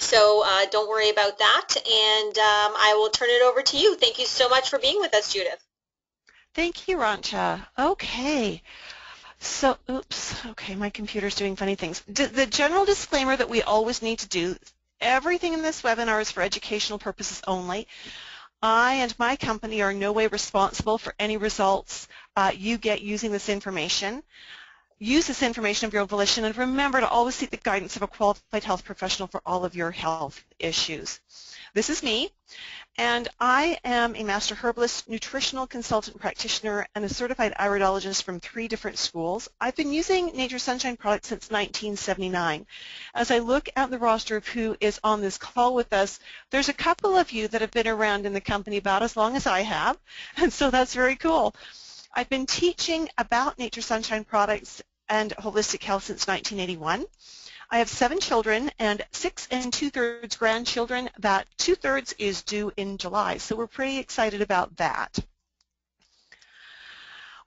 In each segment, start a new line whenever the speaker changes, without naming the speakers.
So don't worry about that, and I will turn it over to you. Thank you so much for being with us, Judith.
Thank you, Rancha. Okay. So, oops. Okay, my computer's doing funny things. The general disclaimer that we always need to do, everything in this webinar is for educational purposes only. I and my company are in no way responsible for any results you get using this information. Use this information of your own volition, and remember to always seek the guidance of a qualified health professional for all of your health issues. This is me, and I am a master herbalist, nutritional consultant practitioner, and a certified iridologist from 3 different schools. I've been using Nature Sunshine products since 1979. As I look at the roster of who is on this call with us, there's a couple of you that have been around in the company about as long as I have, and so that's very cool. I've been teaching about Nature Sunshine products and holistic health since 1981. I have 7 children and 6 2/3 grandchildren. That 2/3 is due in July, so we're pretty excited about that.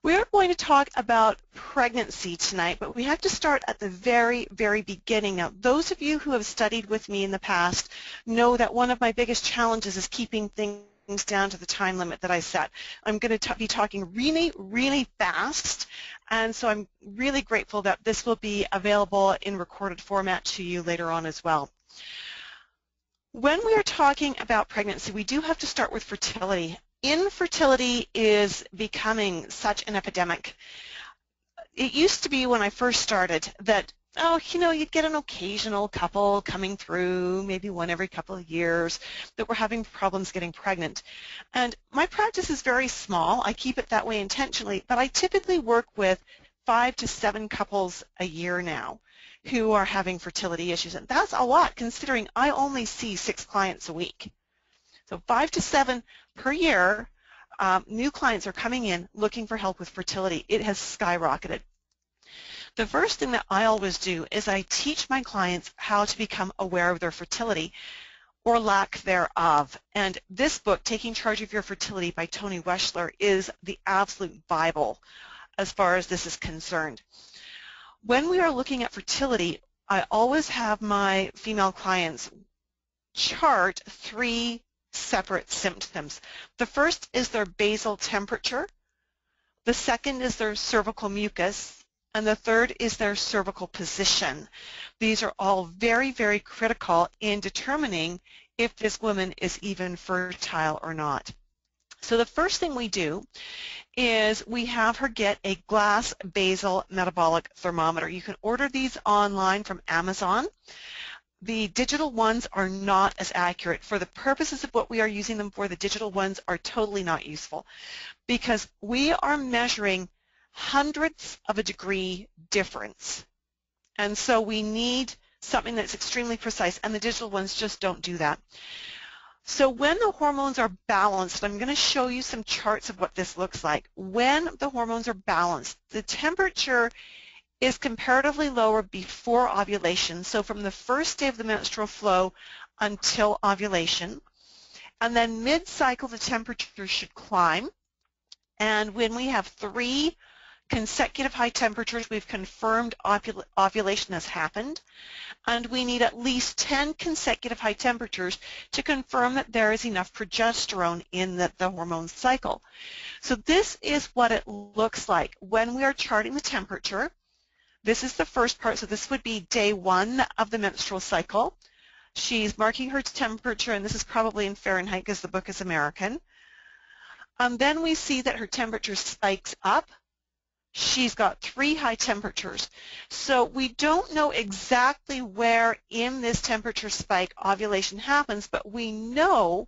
We're going to talk about pregnancy tonight, but we have to start at the very, very beginning. Now, those of you who have studied with me in the past know that one of my biggest challenges is keeping things down to the time limit that I set. I'm going to be talking really, really fast, and so I'm really grateful that this will be available in recorded format to you later on as well. When we are talking about pregnancy, we do have to start with fertility. Infertility is becoming such an epidemic. It used to be when I first started that, oh, you know, you'd get an occasional couple coming through, maybe one every couple of years, that were having problems getting pregnant. And my practice is very small. I keep it that way intentionally, but I typically work with 5 to 7 couples a year now who are having fertility issues. And that's a lot considering I only see 6 clients a week. So 5 to 7 per year, new clients are coming in looking for help with fertility. It has skyrocketed. The first thing that I always do is I teach my clients how to become aware of their fertility or lack thereof. And this book, Taking Charge of Your Fertility by Toni Weschler, is the absolute Bible as far as this is concerned. When we are looking at fertility, I always have my female clients chart 3 separate symptoms. The first is their basal temperature, the second is their cervical mucus, and the third is their cervical position. These are all very, very critical in determining if this woman is even fertile or not. So the first thing we do is we have her get a glass basal metabolic thermometer. You can order these online from Amazon. The digital ones are not as accurate. For the purposes of what we are using them for, the digital ones are totally not useful because we are measuring hundredths of a degree difference. And so we need something that's extremely precise, and the digital ones just don't do that. So when the hormones are balanced, I'm going to show you some charts of what this looks like. When the hormones are balanced, the temperature is comparatively lower before ovulation, so from the first day of the menstrual flow until ovulation. And then mid-cycle, the temperature should climb. And when we have 3 consecutive high temperatures, we've confirmed ovulation has happened. And we need at least 10 consecutive high temperatures to confirm that there is enough progesterone in the hormone cycle. So this is what it looks like when we are charting the temperature. This is the first part, so this would be day 1 of the menstrual cycle. She's marking her temperature, and this is probably in Fahrenheit because the book is American. Then we see that her temperature spikes up. She's got 3 high temperatures. So we don't know exactly where in this temperature spike ovulation happens, but we know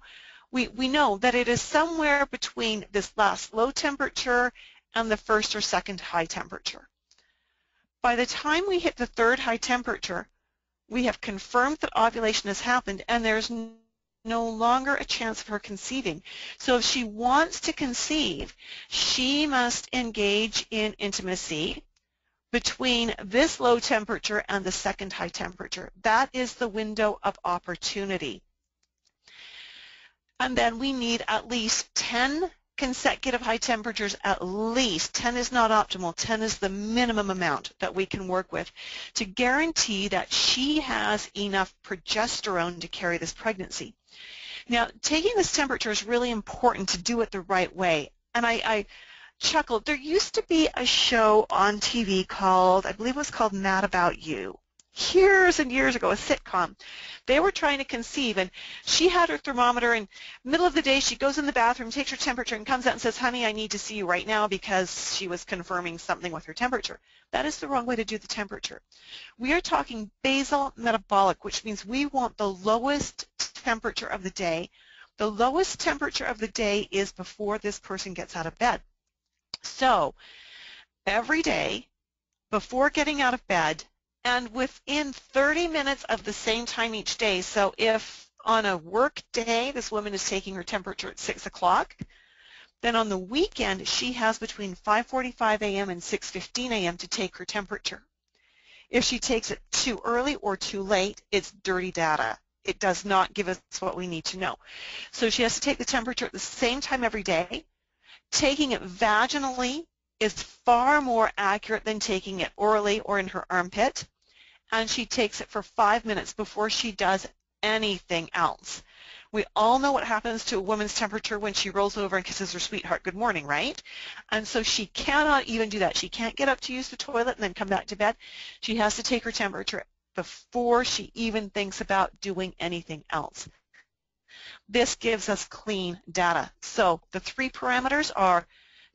that it is somewhere between this last low temperature and the first or second high temperature. By the time we hit the 3rd high temperature, we have confirmed that ovulation has happened, and there's no longer a chance of her conceiving. So if she wants to conceive, she must engage in intimacy between this low temperature and the 2nd high temperature. That is the window of opportunity. And then we need at least 10 consecutive high temperatures at least. 10 is not optimal. 10 is the minimum amount that we can work with to guarantee that she has enough progesterone to carry this pregnancy. Now, taking this temperature is really important to do it the right way. And I chuckled. There used to be a show on TV called, I believe it was called Mad About You. Years and years ago, a sitcom. They were trying to conceive, and she had her thermometer, and middle of the day she goes in the bathroom, takes her temperature, and comes out and says, honey, I need to see you right now, because she was confirming something with her temperature. That is the wrong way to do the temperature. We are talking basal metabolic, which means we want the lowest temperature of the day. The lowest temperature of the day is before this person gets out of bed. So every day, before getting out of bed, and within 30 minutes of the same time each day, so if on a work day this woman is taking her temperature at 6 o'clock, then on the weekend she has between 5:45 a.m. and 6:15 a.m. to take her temperature. If she takes it too early or too late, it's dirty data. It does not give us what we need to know. So she has to take the temperature at the same time every day. Taking it vaginally is far more accurate than taking it orally or in her armpit, and she takes it for 5 minutes before she does anything else. We all know what happens to a woman's temperature when she rolls over and kisses her sweetheart good morning, right? And so she cannot even do that. She can't get up to use the toilet and then come back to bed. She has to take her temperature before she even thinks about doing anything else. This gives us clean data. So the 3 parameters are: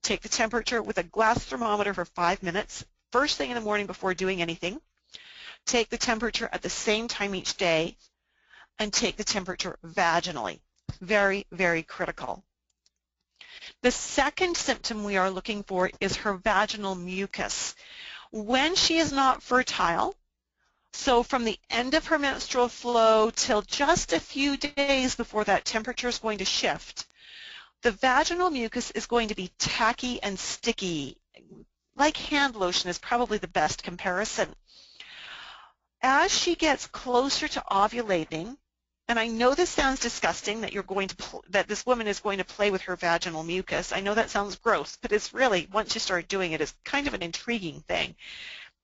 take the temperature with a glass thermometer for 5 minutes, first thing in the morning before doing anything. Take the temperature at the same time each day, and take the temperature vaginally. Very, very critical. The second symptom we are looking for is her vaginal mucus. When she is not fertile, so from the end of her menstrual flow till just a few days before that temperature is going to shift, the vaginal mucus is going to be tacky and sticky. Like hand lotion is probably the best comparison. As she gets closer to ovulating, and I know this sounds disgusting that that this woman is going to play with her vaginal mucus. I know that sounds gross, but it's really, once you start doing it, it's kind of an intriguing thing,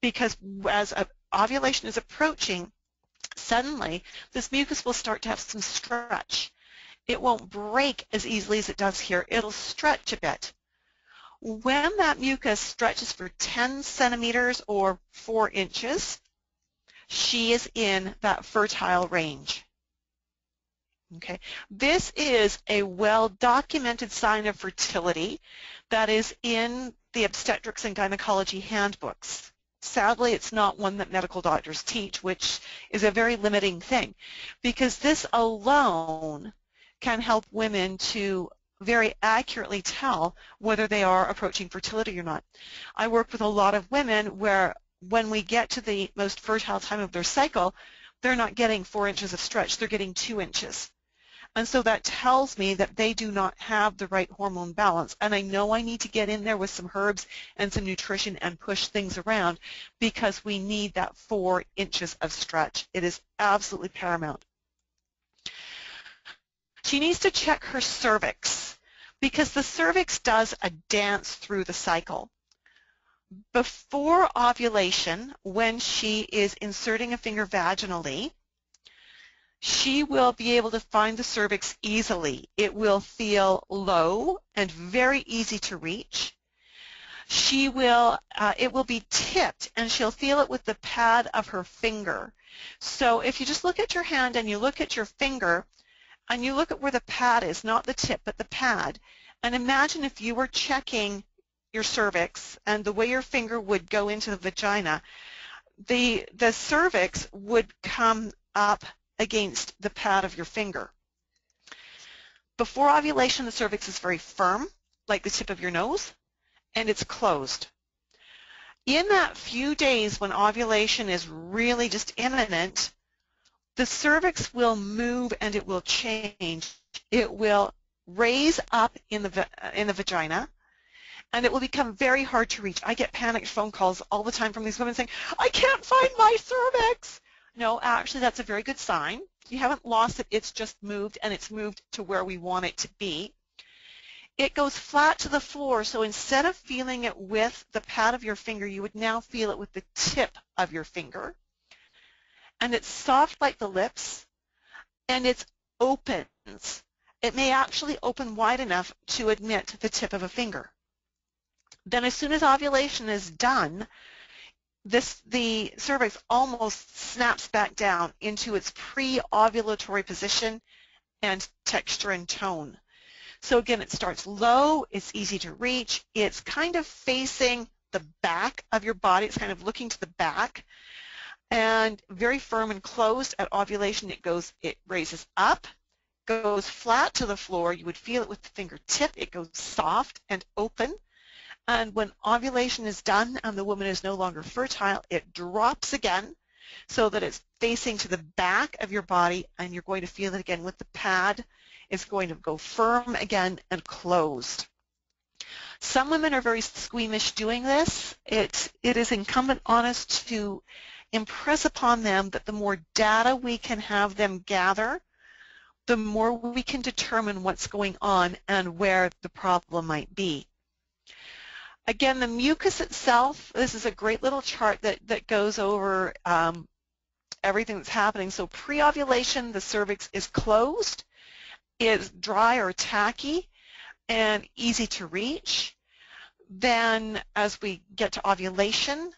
because as ovulation is approaching, suddenly this mucus will start to have some stretch. It won't break as easily as it does here. It'll stretch a bit. When that mucus stretches for 10 centimeters or 4 inches, she is in that fertile range. Okay. This is a well-documented sign of fertility that is in the obstetrics and gynecology handbooks. Sadly, it's not one that medical doctors teach, which is a very limiting thing, because this alone can help women to very accurately tell whether they are approaching fertility or not. I work with a lot of women where when we get to the most fertile time of their cycle, they're not getting 4 inches of stretch, they're getting 2 inches. And so that tells me that they do not have the right hormone balance. And I know I need to get in there with some herbs and some nutrition and push things around, because we need that 4 inches of stretch. It is absolutely paramount. She needs to check her cervix, because the cervix does a dance through the cycle. Before ovulation, when she is inserting a finger vaginally, she will be able to find the cervix easily. It will feel low and very easy to reach. It will be tipped, and she'll feel it with the pad of her finger. So if you just look at your hand and you look at your finger, and you look at where the pad is, not the tip, but the pad, and imagine if you were checking your cervix and the way your finger would go into the vagina, the cervix would come up against the pad of your finger. Before ovulation, the cervix is very firm, like the tip of your nose, and it's closed. In that few days when ovulation is really just imminent, the cervix will move and it will change. It will raise up in the vagina, and it will become very hard to reach. I get panicked phone calls all the time from these women saying, I can't find my cervix. No, actually that's a very good sign. You haven't lost it, it's just moved, and it's moved to where we want it to be. It goes flat to the floor, so instead of feeling it with the pad of your finger, you would now feel it with the tip of your finger. And it's soft like the lips, and it opens. It may actually open wide enough to admit the tip of a finger. Then as soon as ovulation is done, the cervix almost snaps back down into its pre-ovulatory position and texture and tone. So again, it starts low, it's easy to reach, it's kind of facing the back of your body, it's kind of looking to the back, and very firm and closed. At ovulation, it raises up, goes flat to the floor. You would feel it with the fingertip. It goes soft and open. And when ovulation is done and the woman is no longer fertile, it drops again so that it's facing to the back of your body, and you're going to feel it again with the pad. It's going to go firm again and closed. Some women are very squeamish doing this. It is incumbent on us to impress upon them that the more data we can have them gather, the more we can determine what's going on and where the problem might be. Again, the mucus itself, this is a great little chart that goes over everything that's happening. So pre-ovulation, the cervix is closed, is dry or tacky, and easy to reach. Then as we get to ovulation,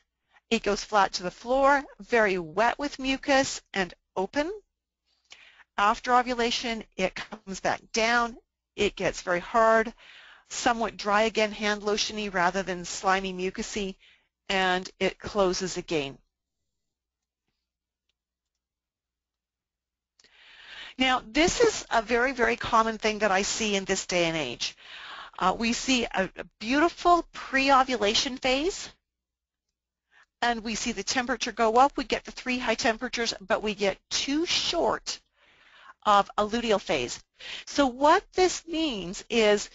it goes flat to the floor, very wet with mucus and open. After ovulation, it comes back down, it gets very hard, somewhat dry again, hand lotiony rather than slimy mucousy, and it closes again. Now, this is a very, very common thing that I see in this day and age. We see a beautiful pre-ovulation phase, and we see the temperature go up. We get the 3 high temperatures, but we get too short of a luteal phase. So what this means is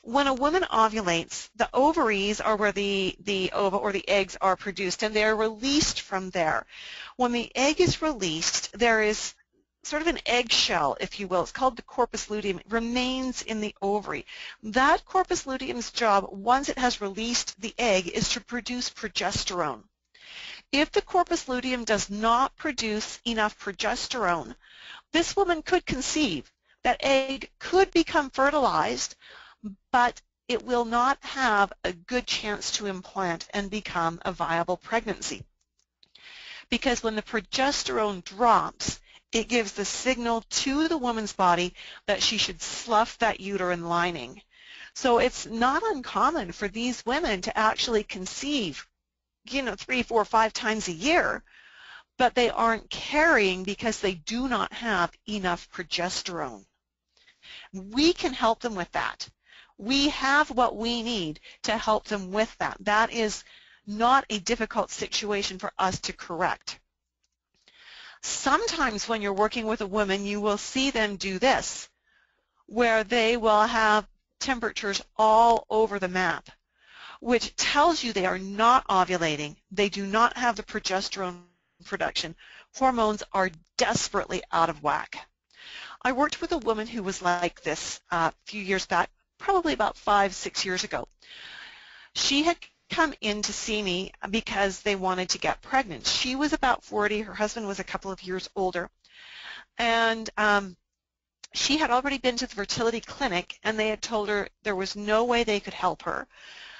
when a woman ovulates, the ovaries are where the ova or the eggs are produced, and they're released from there. When the egg is released, there is sort of an eggshell, if you will. It's called the corpus luteum. It remains in the ovary. That corpus luteum's job, once it has released the egg, is to produce progesterone. If the corpus luteum does not produce enough progesterone, this woman could conceive. That egg could become fertilized, but it will not have a good chance to implant and become a viable pregnancy. Because when the progesterone drops, it gives the signal to the woman's body that she should slough that uterine lining. So it's not uncommon for these women to actually conceive, 3, 4, 5 times a year, but they aren't carrying because they do not have enough progesterone. We can help them with that. We have what we need to help them with that. That is not a difficult situation for us to correct. Sometimes when you're working with a woman, you will see them do this, where they will have temperatures all over the map, which tells you they are not ovulating. They do not have the progesterone production. Hormones are desperately out of whack. I worked with a woman who was like this a few years back, probably about 5, 6 years ago. She had come in to see me because they wanted to get pregnant. She was about 40, her husband was a couple of years older, and she had already been to the fertility clinic, and they had told her there was no way they could help her.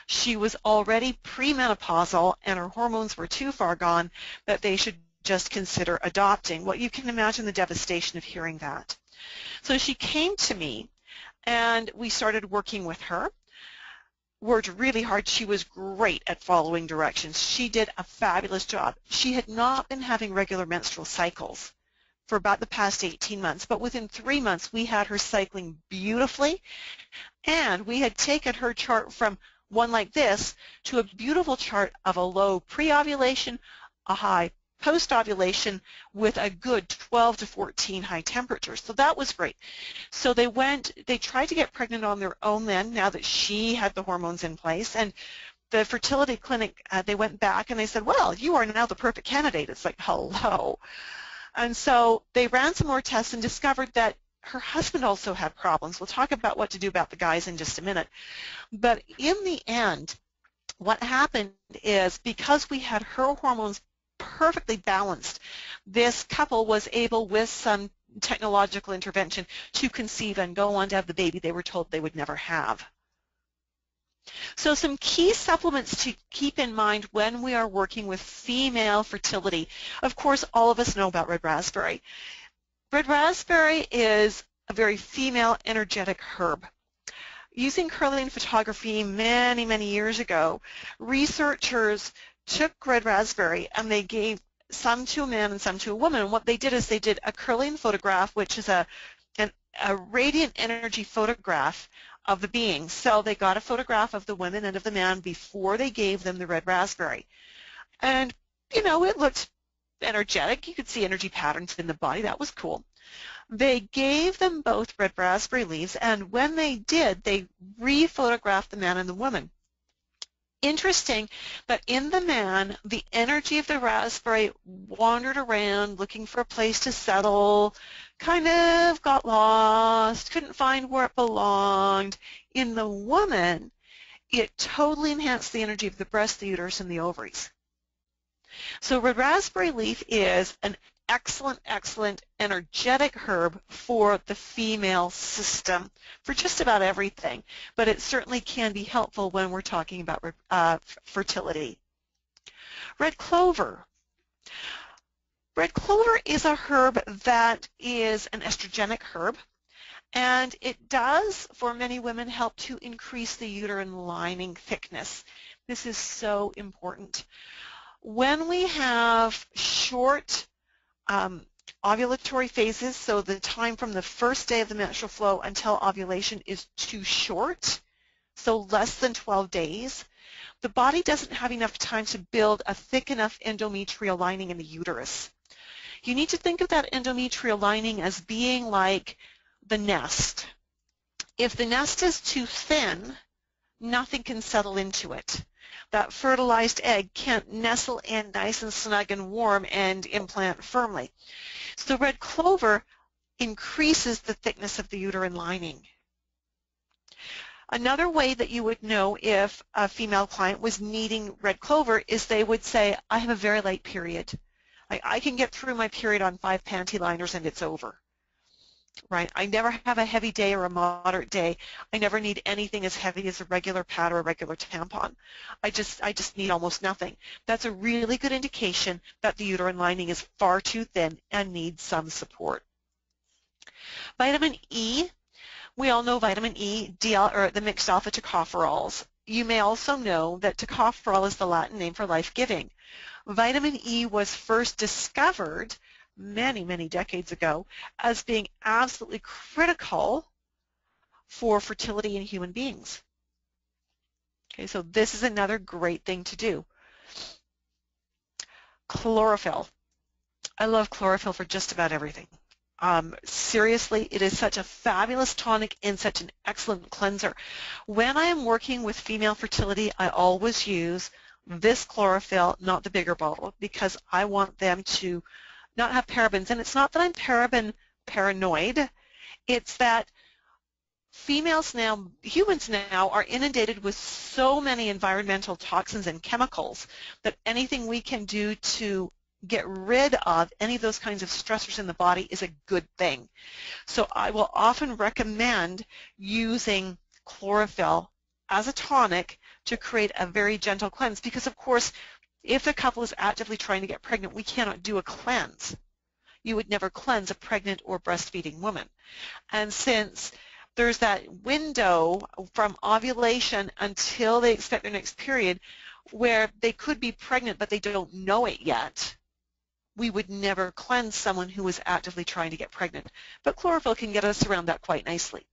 She was already premenopausal and her hormones were too far gone that they should just consider adopting. Well, you can imagine the devastation of hearing that. So she came to me and we started working with her. Worked really hard. She was great at following directions. She did a fabulous job. She had not been having regular menstrual cycles for about the past 18 months, but within 3 months we had her cycling beautifully, and we had taken her chart from one like this to a beautiful chart of a low pre-ovulation, a high post-ovulation with a good 12 to 14 high temperatures. So that was great. So they tried to get pregnant on their own then, now that she had the hormones in place, and the fertility clinic, they went back and they said, well, you are now the perfect candidate. It's like, hello. And so they ran some more tests and discovered that her husband also had problems. We'll talk about what to do about the guys in just a minute. But in the end, what happened is because we had her hormones perfectly balanced, this couple was able, with some technological intervention, to conceive and go on to have the baby they were told they would never have. So some key supplements to keep in mind when we are working with female fertility. Of course, all of us know about red raspberry. Red raspberry is a very female energetic herb. Using Kirlian photography many, many years ago, researchers took red raspberry and they gave some to a man and some to a woman. And what they did is they did a Kirlian photograph, which is a radiant energy photograph of the being. So they got a photograph of the woman and of the man before they gave them the red raspberry. And, you know, it looked energetic. You could see energy patterns in the body. That was cool. They gave them both red raspberry leaves, and when they did, they re-photographed the man and the woman. Interesting that in the man, the energy of the raspberry wandered around looking for a place to settle, kind of got lost, couldn't find where it belonged. In the woman, it totally enhanced the energy of the breast, the uterus, and the ovaries. So red raspberry leaf is an excellent, excellent energetic herb for the female system, for just about everything, but it certainly can be helpful when we're talking about fertility. Red clover. Red clover is a herb that is an estrogenic herb, and it does, for many women, help to increase the uterine lining thickness. This is so important. When we have short ovulatory phases, so the time from the first day of the menstrual flow until ovulation is too short, so less than 12 days, the body doesn't have enough time to build a thick enough endometrial lining in the uterus. You need to think of that endometrial lining as being like the nest. If the nest is too thin, nothing can settle into it. That fertilized egg can't nestle in nice and snug and warm and implant firmly. So red clover increases the thickness of the uterine lining. Another way that you would know if a female client was needing red clover is they would say, I have a very light period. I can get through my period on 5 panty liners and it's over. Right? I never have a heavy day or a moderate day. I never need anything as heavy as a regular pad or a regular tampon. I just need almost nothing. That's a really good indication that the uterine lining is far too thin and needs some support. Vitamin E. We all know vitamin E, or the mixed alpha tocopherols. You may also know that tocopherol is the Latin name for life-giving. Vitamin E was first discovered many, many decades ago as being absolutely critical for fertility in human beings. Okay, so this is another great thing to do. Chlorophyll. I love chlorophyll for just about everything. Seriously, it is such a fabulous tonic and such an excellent cleanser. When I am working with female fertility, I always use this chlorophyll, not the bigger bottle, because I want them to not have parabens. And it's not that I'm paraben paranoid, it's that females now, humans now, are inundated with so many environmental toxins and chemicals that anything we can do to get rid of any of those kinds of stressors in the body is a good thing. So I will often recommend using chlorophyll as a tonic to create a very gentle cleanse, because of course if the couple is actively trying to get pregnant, we cannot do a cleanse. You would never cleanse a pregnant or breastfeeding woman. And since there's that window from ovulation until they expect their next period where they could be pregnant but they don't know it yet, we would never cleanse someone who is actively trying to get pregnant. But chlorophyll can get us around that quite nicely.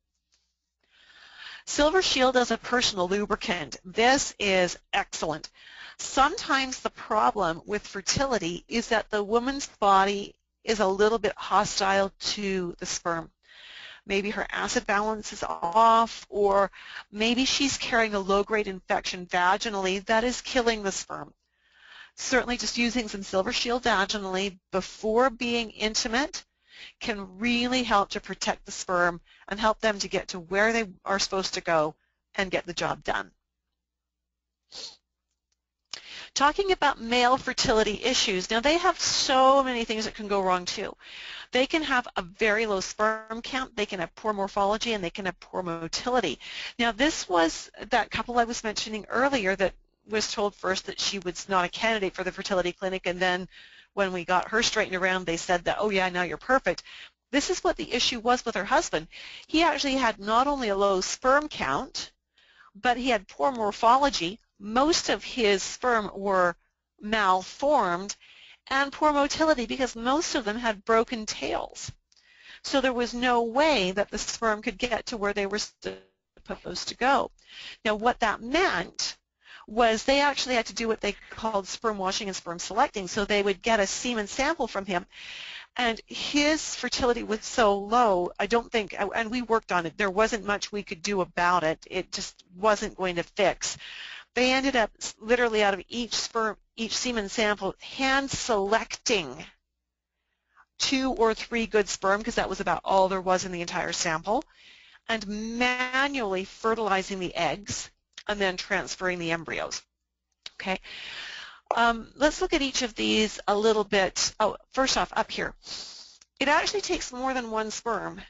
Silver Shield as a personal lubricant. This is excellent. Sometimes the problem with fertility is that the woman's body is a little bit hostile to the sperm. Maybe her acid balance is off, or maybe she's carrying a low-grade infection vaginally that is killing the sperm. Certainly just using some Silver Shield vaginally before being intimate can really help to protect the sperm and help them to get to where they are supposed to go and get the job done. Talking about male fertility issues, now they have so many things that can go wrong too. They can have a very low sperm count, they can have poor morphology, and they can have poor motility. Now this was that couple I was mentioning earlier that was told first that she was not a candidate for the fertility clinic, and then when we got her straightened around, they said that, oh yeah, now you're perfect. This is what the issue was with her husband. He actually had not only a low sperm count, but he had poor morphology. Most of his sperm were malformed, and poor motility because most of them had broken tails. So there was no way that the sperm could get to where they were supposed to go. Now what that meant was they actually had to do what they called sperm washing and sperm selecting. So they would get a semen sample from him, and his fertility was so low, I don't think, and we worked on it, there wasn't much we could do about it. It just wasn't going to fix. They ended up literally out of each semen sample hand selecting 2 or 3 good sperm, because that was about all there was in the entire sample, and manually fertilizing the eggs and then transferring the embryos. Okay, let's look at each of these a little bit. Oh, first off, up here, it actually takes more than 1 sperm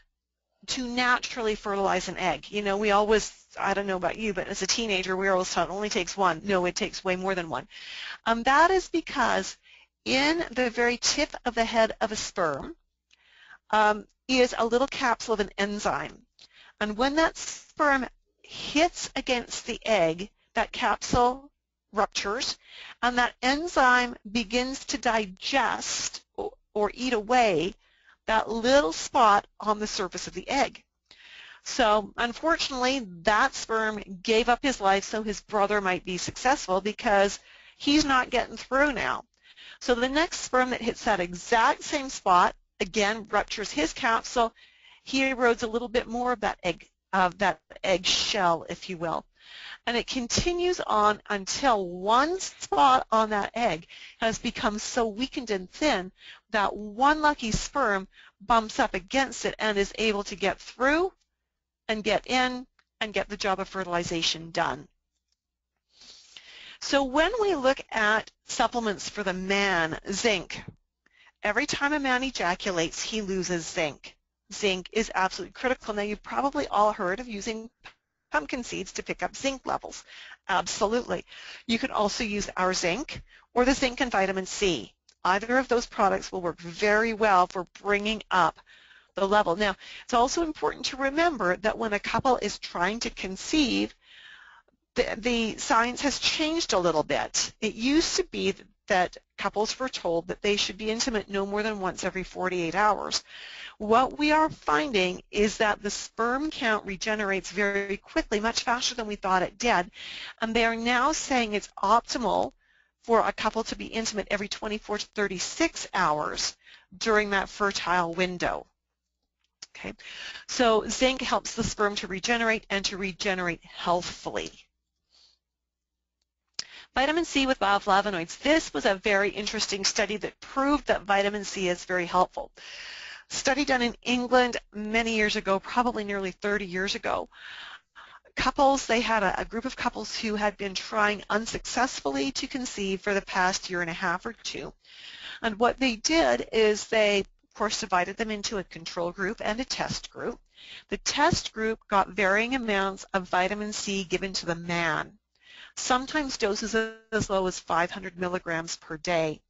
to naturally fertilize an egg. You know, we always, I don't know about you, but as a teenager we were always taught it only takes 1. No, it takes way more than 1. That is because in the very tip of the head of a sperm is a little capsule of an enzyme. And when that sperm hits against the egg, that capsule ruptures, and that enzyme begins to digest or eat away that little spot on the surface of the egg. So unfortunately, that sperm gave up his life so his brother might be successful, because he's not getting through now. So the next sperm that hits that exact same spot, again, ruptures his capsule. He erodes a little bit more of that egg shell, if you will. And it continues on until one spot on that egg has become so weakened and thin that one lucky sperm bumps up against it and is able to get through and get in and get the job of fertilization done. So when we look at supplements for the man, zinc, every time a man ejaculates, he loses zinc. Zinc is absolutely critical. Now, you've probably all heard of using pumpkin seeds to pick up zinc levels. Absolutely. You can also use our zinc or the zinc and vitamin C. Either of those products will work very well for bringing up the level. Now, it's also important to remember that when a couple is trying to conceive, the science has changed a little bit. It used to be that couples were told that they should be intimate no more than once every 48 hours. What we are finding is that the sperm count regenerates very quickly, much faster than we thought it did, and they are now saying it's optimal for a couple to be intimate every 24 to 36 hours during that fertile window. Okay, so zinc helps the sperm to regenerate and to regenerate healthfully. Vitamin C with bioflavonoids. This was a very interesting study that proved that vitamin C is very helpful. Study done in England many years ago, probably nearly 30 years ago. Couples, they had a group of couples who had been trying unsuccessfully to conceive for the past year and a half or 2. And what they did is they, of course, divided them into a control group and a test group. The test group got varying amounts of vitamin C given to the man, sometimes doses as low as 500 milligrams per day.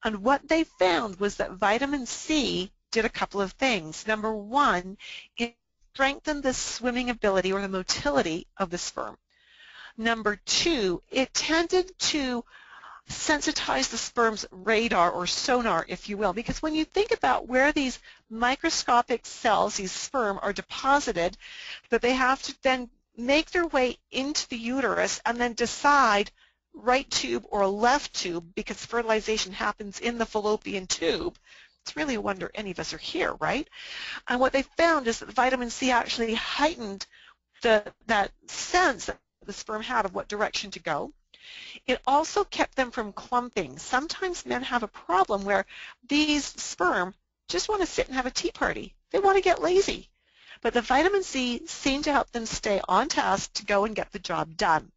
And what they found was that vitamin C did a couple of things. Number one, it strengthened the swimming ability or the motility of the sperm. Number two, it tended to sensitize the sperm's radar or sonar, if you will, because when you think about where these microscopic cells, these sperm, are deposited, that they have to then make their way into the uterus and then decide right tube or left tube, because fertilization happens in the fallopian tube. It's really a wonder any of us are here, right? And what they found is that vitamin C actually heightened that sense that the sperm had of what direction to go. It also kept them from clumping. Sometimes men have a problem where these sperm just want to sit and have a tea party. They want to get lazy. But the vitamin C seemed to help them stay on task to go and get the job done.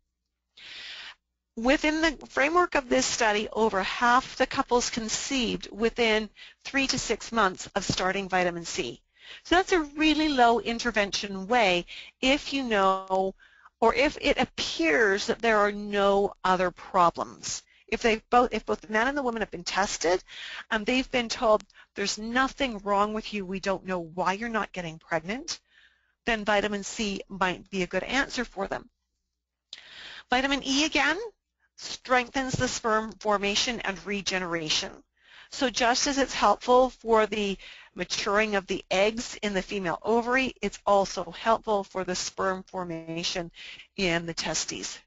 Within the framework of this study, over half the couples conceived within 3 to 6 months of starting vitamin C. So that's a really low intervention way if you know, or if it appears that there are no other problems. If both the man and the woman have been tested and they've been told there's nothing wrong with you, we don't know why you're not getting pregnant, then vitamin C might be a good answer for them. Vitamin E, again, strengthens the sperm formation and regeneration. So just as it's helpful for the maturing of the eggs in the female ovary, it's also helpful for the sperm formation in the testes.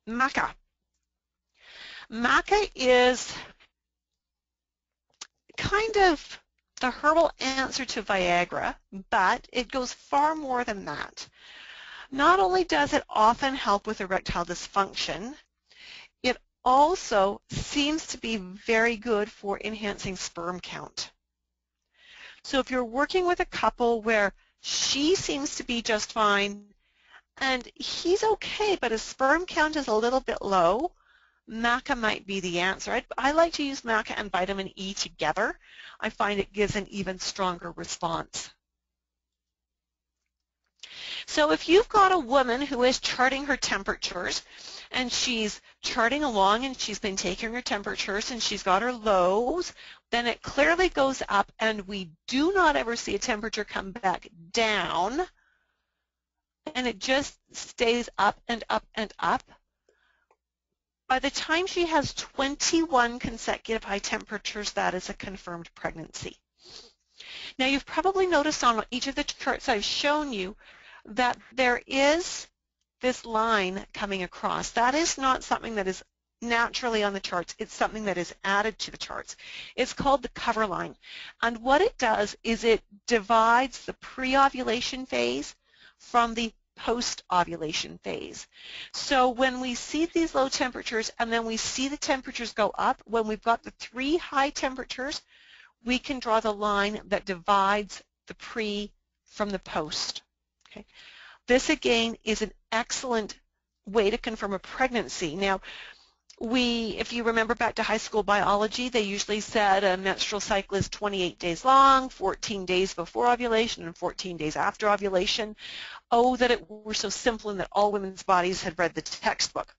Maca. Maca is kind of the herbal answer to Viagra, but it goes far more than that. Not only does it often help with erectile dysfunction, it also seems to be very good for enhancing sperm count. So if you're working with a couple where she seems to be just fine and he's okay, but his sperm count is a little bit low, maca might be the answer. I like to use maca and vitamin E together. I find it gives an even stronger response. So if you've got a woman who is charting her temperatures and she's charting along and she's been taking her temperatures and she's got her lows, then it clearly goes up and we do not ever see a temperature come back down, and it just stays up and up and up. By the time she has 21 consecutive high temperatures, that is a confirmed pregnancy. Now you've probably noticed on each of the charts I've shown you that there is this line coming across. That is not something that is naturally on the charts. It's something that is added to the charts. It's called the cover line. And what it does is it divides the pre-ovulation phase from the post-ovulation phase. So when we see these low temperatures and then we see the temperatures go up, when we've got the 3 high temperatures, we can draw the line that divides the pre from the post. Okay. This again is an excellent way to confirm a pregnancy. Now, if you remember back to high school biology, they usually said a menstrual cycle is 28 days long, 14 days before ovulation and 14 days after ovulation. Oh, that it were so simple and that all women's bodies had read the textbook.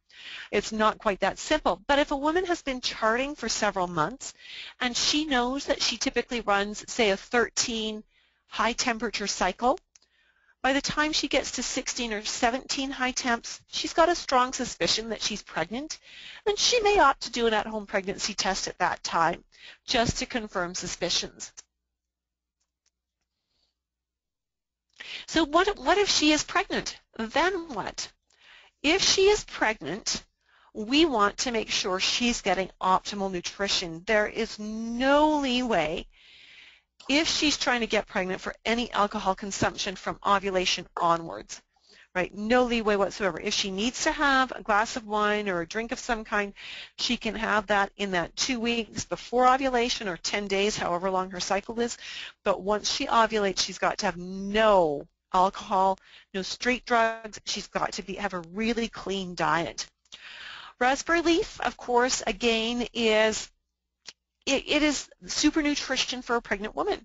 It's not quite that simple. But if a woman has been charting for several months and she knows that she typically runs, say, a 13 high temperature cycle, by the time she gets to 16 or 17 high temps, she's got a strong suspicion that she's pregnant, and she may opt to do an at-home pregnancy test at that time, just to confirm suspicions. So what if she is pregnant? Then what? If she is pregnant, we want to make sure she's getting optimal nutrition. There is no leeway if she's trying to get pregnant for any alcohol consumption from ovulation onwards, right? No leeway whatsoever. If she needs to have a glass of wine or a drink of some kind, she can have that in that 2 weeks before ovulation or 10 days, however long her cycle is. But once she ovulates, she's got to have no alcohol, no street drugs. She's got to have a really clean diet. Raspberry leaf, of course, again, is it is super nutrition for a pregnant woman.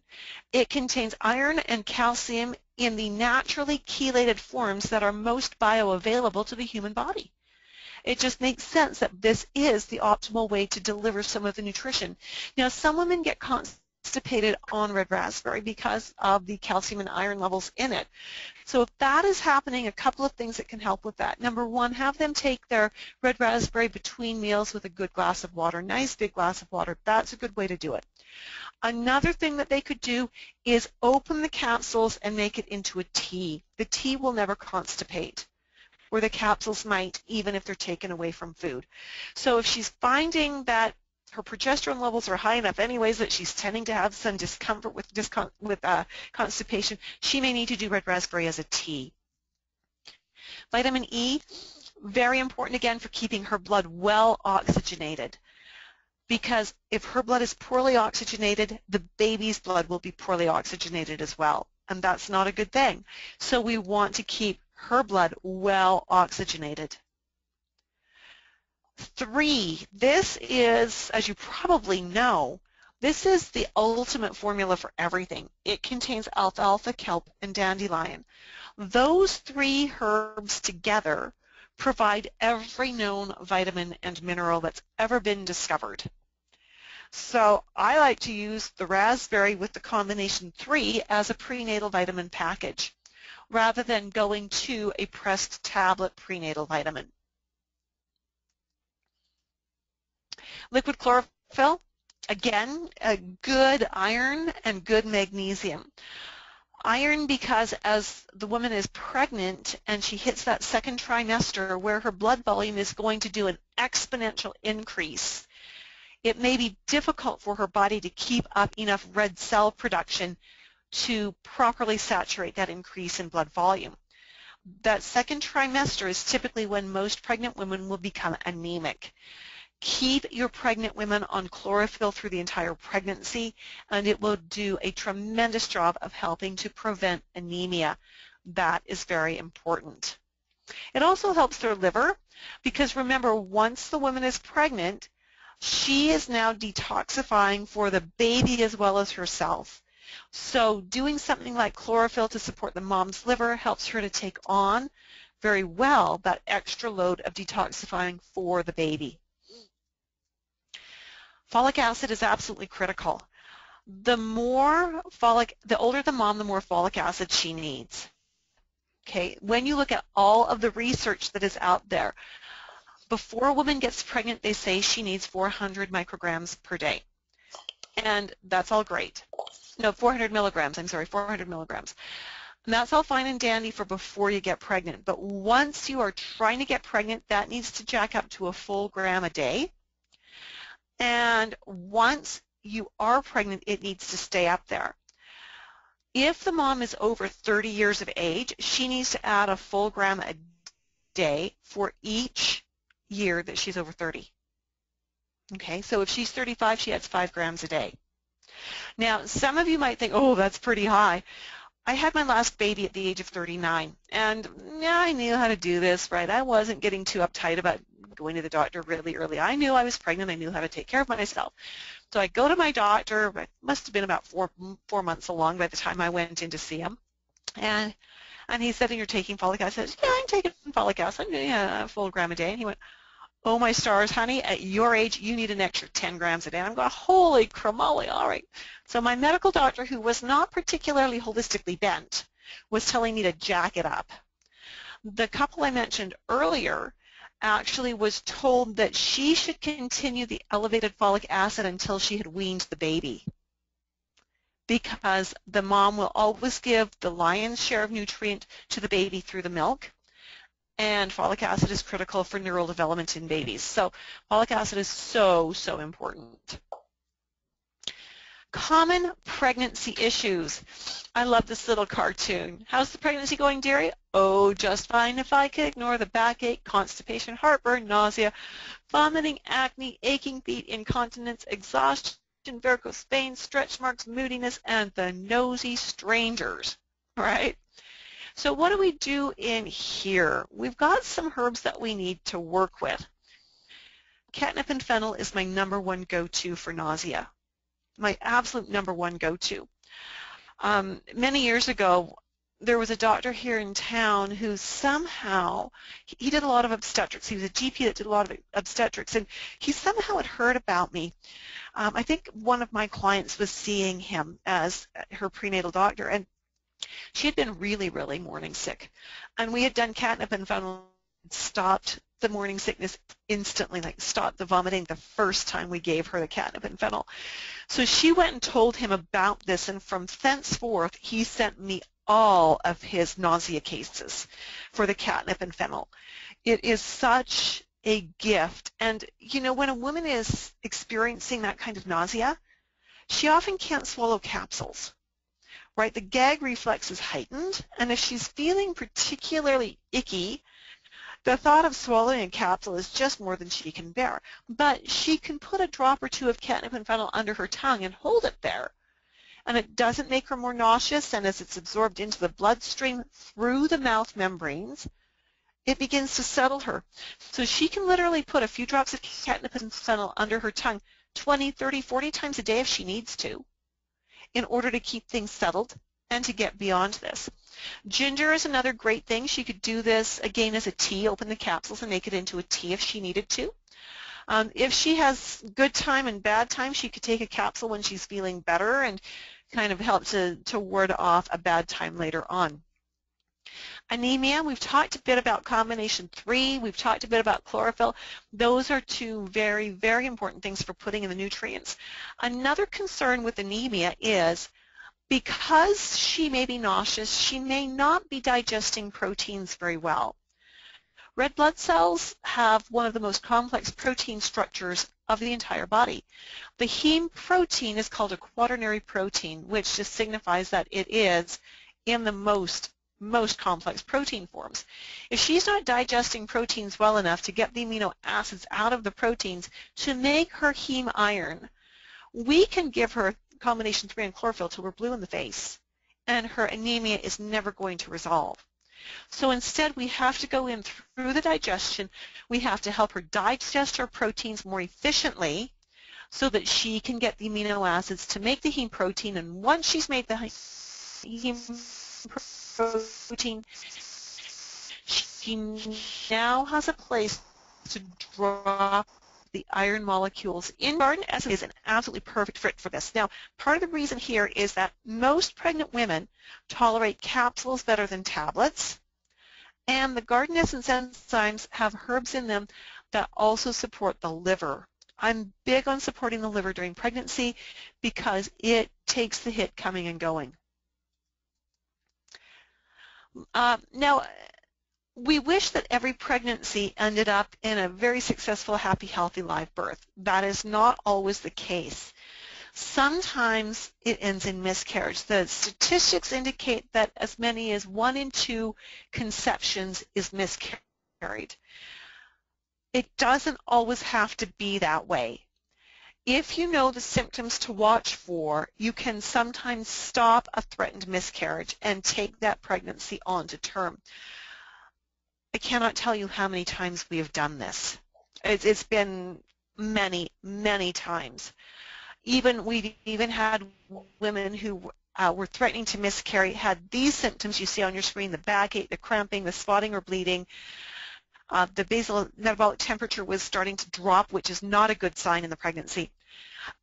It contains iron and calcium in the naturally chelated forms that are most bioavailable to the human body. It just makes sense that this is the optimal way to deliver some of the nutrition. Now, some women get constipated on red raspberry because of the calcium and iron levels in it. So if that is happening, a couple of things that can help with that. Number one, have them take their red raspberry between meals with a good glass of water, nice big glass of water. That's a good way to do it. Another thing that they could do is open the capsules and make it into a tea. The tea will never constipate, where the capsules might, even if they're taken away from food. So if she's finding that her progesterone levels are high enough anyways that she's tending to have some discomfort with constipation, she may need to do red raspberry as a tea. Vitamin E, very important again for keeping her blood well oxygenated. because if her blood is poorly oxygenated, the baby's blood will be poorly oxygenated as well, and that's not a good thing. So we want to keep her blood well oxygenated. 3, this is, as you probably know, this is the ultimate formula for everything. It contains alfalfa, kelp, and dandelion. Those 3 herbs together provide every known vitamin and mineral that's ever been discovered. So I like to use the raspberry with the combination 3 as a prenatal vitamin package, rather than going to a pressed tablet prenatal vitamin. Liquid chlorophyll, again, a good iron and good magnesium. Iron because as the woman is pregnant and she hits that second trimester where her blood volume is going to do an exponential increase, it may be difficult for her body to keep up enough red cell production to properly saturate that increase in blood volume. That second trimester is typically when most pregnant women will become anemic. Keep your pregnant women on chlorophyll through the entire pregnancy, and it will do a tremendous job of helping to prevent anemia. That is very important. It also helps their liver because remember, once the woman is pregnant, she is now detoxifying for the baby as well as herself. So doing something like chlorophyll to support the mom's liver helps her to take on very well that extra load of detoxifying for the baby. Folic acid is absolutely critical. The older the mom, the more folic acid she needs. Okay, when you look at all of the research that is out there, before a woman gets pregnant, they say she needs 400 micrograms per day. And that's all great. No, 400 milligrams, I'm sorry, 400 milligrams. And that's all fine and dandy for before you get pregnant. But once you are trying to get pregnant, that needs to jack up to a full gram a day. And once you are pregnant, it needs to stay up there. If the mom is over 30 years of age, she needs to add a full gram a day for each year that she's over 30. Okay, so if she's 35, she adds 5 grams a day. Now, some of you might think, oh, that's pretty high. I had my last baby at the age of 39, and yeah, I knew how to do this, right? I wasn't getting too uptight about going to the doctor really early. I knew I was pregnant. I knew how to take care of myself. So I go to my doctor. It must have been about four months along by the time I went in to see him. And he said, you're taking folic acid? I said, yeah, I'm taking folic acid. Yeah, a full gram a day. And he went, oh, my stars, honey, at your age, you need an extra 10 grams a day. And I'm going, holy cramoly, all right. So my medical doctor, who was not particularly holistically bent, was telling me to jack it up. The couple I mentioned earlier actually was told that she should continue the elevated folic acid until she had weaned the baby, because the mom will always give the lion's share of nutrient to the baby through the milk, and folic acid is critical for neural development in babies. So folic acid is so, so important. Common pregnancy issues. I love this little cartoon. How's the pregnancy going, dearie? Oh, just fine if I could ignore the backache, constipation, heartburn, nausea, vomiting, acne, aching feet, incontinence, exhaustion, varicose veins, stretch marks, moodiness, and the nosy strangers, right? So what do we do in here? We've got some herbs that we need to work with. Catnip and fennel is my #1 go-to for nausea. My absolute #1 go-to. Many years ago, there was a doctor here in town who somehow, he did a lot of obstetrics. He was a GP that did a lot of obstetrics, and he somehow had heard about me. I think one of my clients was seeing him as her prenatal doctor, and she had been really, really morning sick. And we had done catnip and fennel, stopped the morning sickness instantly, like stopped the vomiting the first time we gave her the catnip and fennel. So she went and told him about this, and from thenceforth he sent me all of his nausea cases for the catnip and fennel. It is such a gift, and you know, when a woman is experiencing that kind of nausea, she often can't swallow capsules, right? The gag reflex is heightened, and if she's feeling particularly icky, The thought of swallowing a capsule is just more than she can bear, but she can put a drop or two of catnip and fennel under her tongue and hold it there. And it doesn't make her more nauseous, and as it's absorbed into the bloodstream through the mouth membranes, it begins to settle her. So she can literally put a few drops of catnip and fennel under her tongue 20, 30, 40 times a day if she needs to, in order to keep things settled and to get beyond this. Ginger is another great thing. She could do this, again, as a tea, open the capsules and make it into a tea if she needed to. If she has good time and bad time, she could take a capsule when she's feeling better and kind of help to ward off a bad time later on. Anemia, we've talked a bit about combination 3. We've talked a bit about chlorophyll. Those are two very, very important things for putting in the nutrients. Another concern with anemia is because she may be nauseous, she may not be digesting proteins very well. Red blood cells have one of the most complex protein structures of the entire body. The heme protein is called a quaternary protein, which just signifies that it is in the most complex protein forms. If she's not digesting proteins well enough to get the amino acids out of the proteins to make her heme iron, we can give her combination 3 and chlorophyll till we're blue in the face, and her anemia is never going to resolve. So instead, we have to go in through the digestion. We have to help her digest her proteins more efficiently so that she can get the amino acids to make the heme protein, and once she's made the heme protein, she now has a place to drop the iron molecules in. Garden essence is an absolutely perfect fit for this. Now, part of the reason here is that most pregnant women tolerate capsules better than tablets, and the garden essence enzymes have herbs in them that also support the liver. I'm big on supporting the liver during pregnancy because it takes the hit coming and going. Now, we wish that every pregnancy ended up in a very successful, happy, healthy live birth. That is not always the case. Sometimes it ends in miscarriage. The statistics indicate that as many as 1 in 2 conceptions is miscarried. It doesn't always have to be that way. If you know the symptoms to watch for, you can sometimes stop a threatened miscarriage and take that pregnancy on to term. I cannot tell you how many times we have done this. It's been many, many times. We've even had women who were threatening to miscarry, had these symptoms you see on your screen, the backache, the cramping, the spotting or bleeding. The basal metabolic temperature was starting to drop, which is not a good sign in the pregnancy.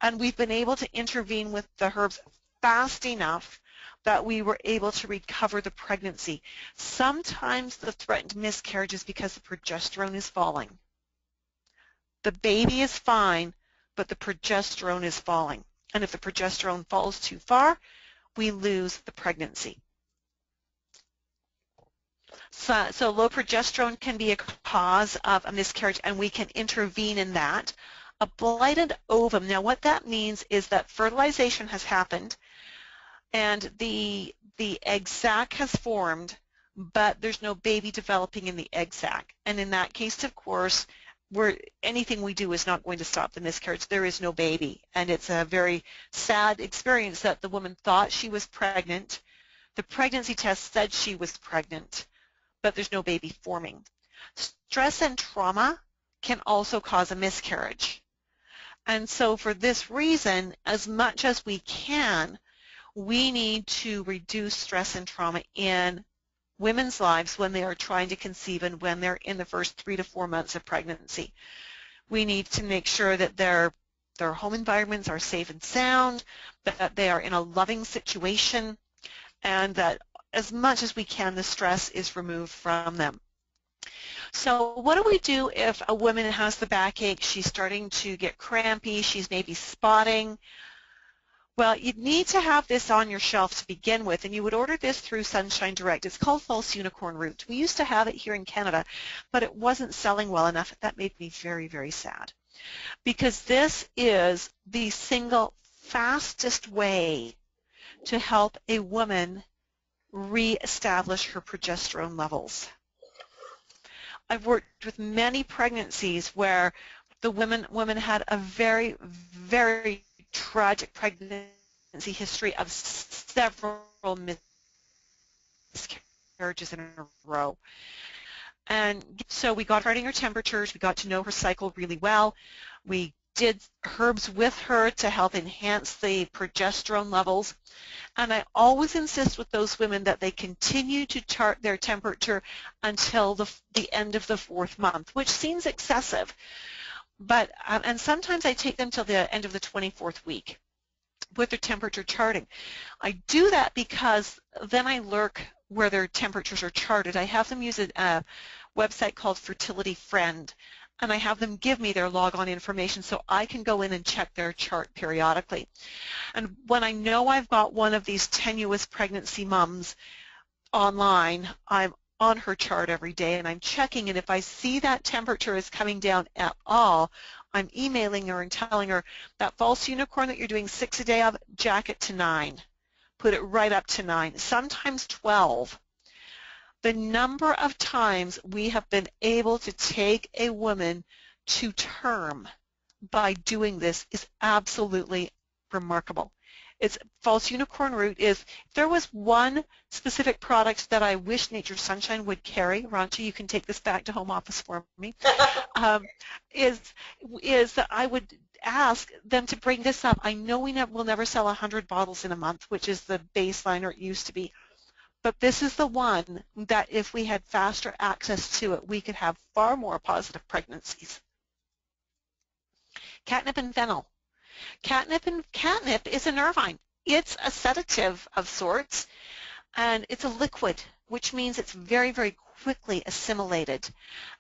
And we've been able to intervene with the herbs fast enough that we were able to recover the pregnancy. Sometimes the threatened miscarriage is because the progesterone is falling. The baby is fine, but the progesterone is falling. And if the progesterone falls too far, we lose the pregnancy. So low progesterone can be a cause of a miscarriage, and we can intervene in that. A blighted ovum, now what that means is that fertilization has happened and the egg sac has formed, but there's no baby developing in the egg sac. And in that case, of course, anything we do is not going to stop the miscarriage. There is no baby, and it's a very sad experience that the woman thought she was pregnant. The pregnancy test said she was pregnant, but there's no baby forming. Stress and trauma can also cause a miscarriage. And so for this reason, as much as we can, we need to reduce stress and trauma in women's lives when they are trying to conceive and when they're in the first 3 to 4 months of pregnancy. We need to make sure that their home environments are safe and sound, that they are in a loving situation, and that as much as we can, the stress is removed from them. So what do we do if a woman has the backache, she's starting to get crampy, she's maybe spotting? Well, you'd need to have this on your shelf to begin with, and you would order this through Sunshine Direct. It's called False Unicorn Root. We used to have it here in Canada, but it wasn't selling well enough. That made me very, very sad, because this is the single fastest way to help a woman reestablish her progesterone levels. I've worked with many pregnancies where the women had a very, very tragic pregnancy history of several miscarriages in a row. And so we got charting her temperatures, we got to know her cycle really well. We did herbs with her to help enhance the progesterone levels. And I always insist with those women that they continue to chart their temperature until the end of the 4th month, which seems excessive. But and sometimes I take them till the end of the 24th week with their temperature charting. I do that because then I lurk where their temperatures are charted. I have them use a website called Fertility Friend, and I have them give me their log-on information so I can go in and check their chart periodically. And when I know I've got one of these tenuous pregnancy mums online, I'm on her chart every day and I'm checking, and if I see that temperature is coming down at all, I'm emailing her and telling her that false unicorn that you're doing 6 a day of, jack it to 9. Put it right up to 9, sometimes 12. The number of times we have been able to take a woman to term by doing this is absolutely remarkable. It's false unicorn root is, if there was one specific product that I wish Nature's Sunshine would carry, Ranchi, you can take this back to home office for me, is that I would ask them to bring this up. I know we will never sell 100 bottles in a month, which is the baseline, or it used to be, but this is the one that if we had faster access to it, we could have far more positive pregnancies. Catnip and fennel. Catnip is a nervine. It's a sedative of sorts, and it's a liquid, which means it's very, very quickly assimilated.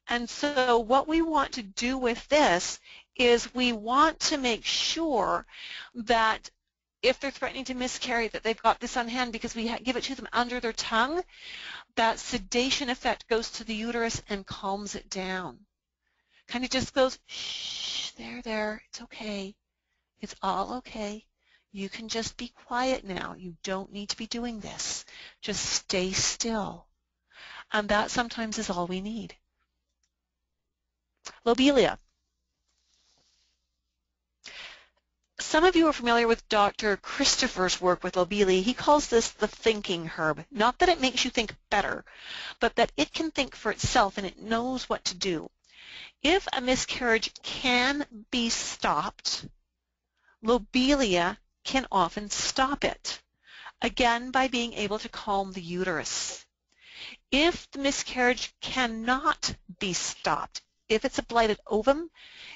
And so what we want to do with this is we want to make sure that if they're threatening to miscarry, that they've got this on hand, because we give it to them under their tongue. That sedation effect goes to the uterus and calms it down. Kind of just goes, shh, there, it's okay. It's all okay. You can just be quiet now. You don't need to be doing this. Just stay still. And that sometimes is all we need. Lobelia. Some of you are familiar with Dr. Christopher's work with lobelia. He calls this the thinking herb. Not that it makes you think better, but that it can think for itself and it knows what to do. If a miscarriage can be stopped, lobelia can often stop it, again by being able to calm the uterus. If the miscarriage cannot be stopped, if it's a blighted ovum,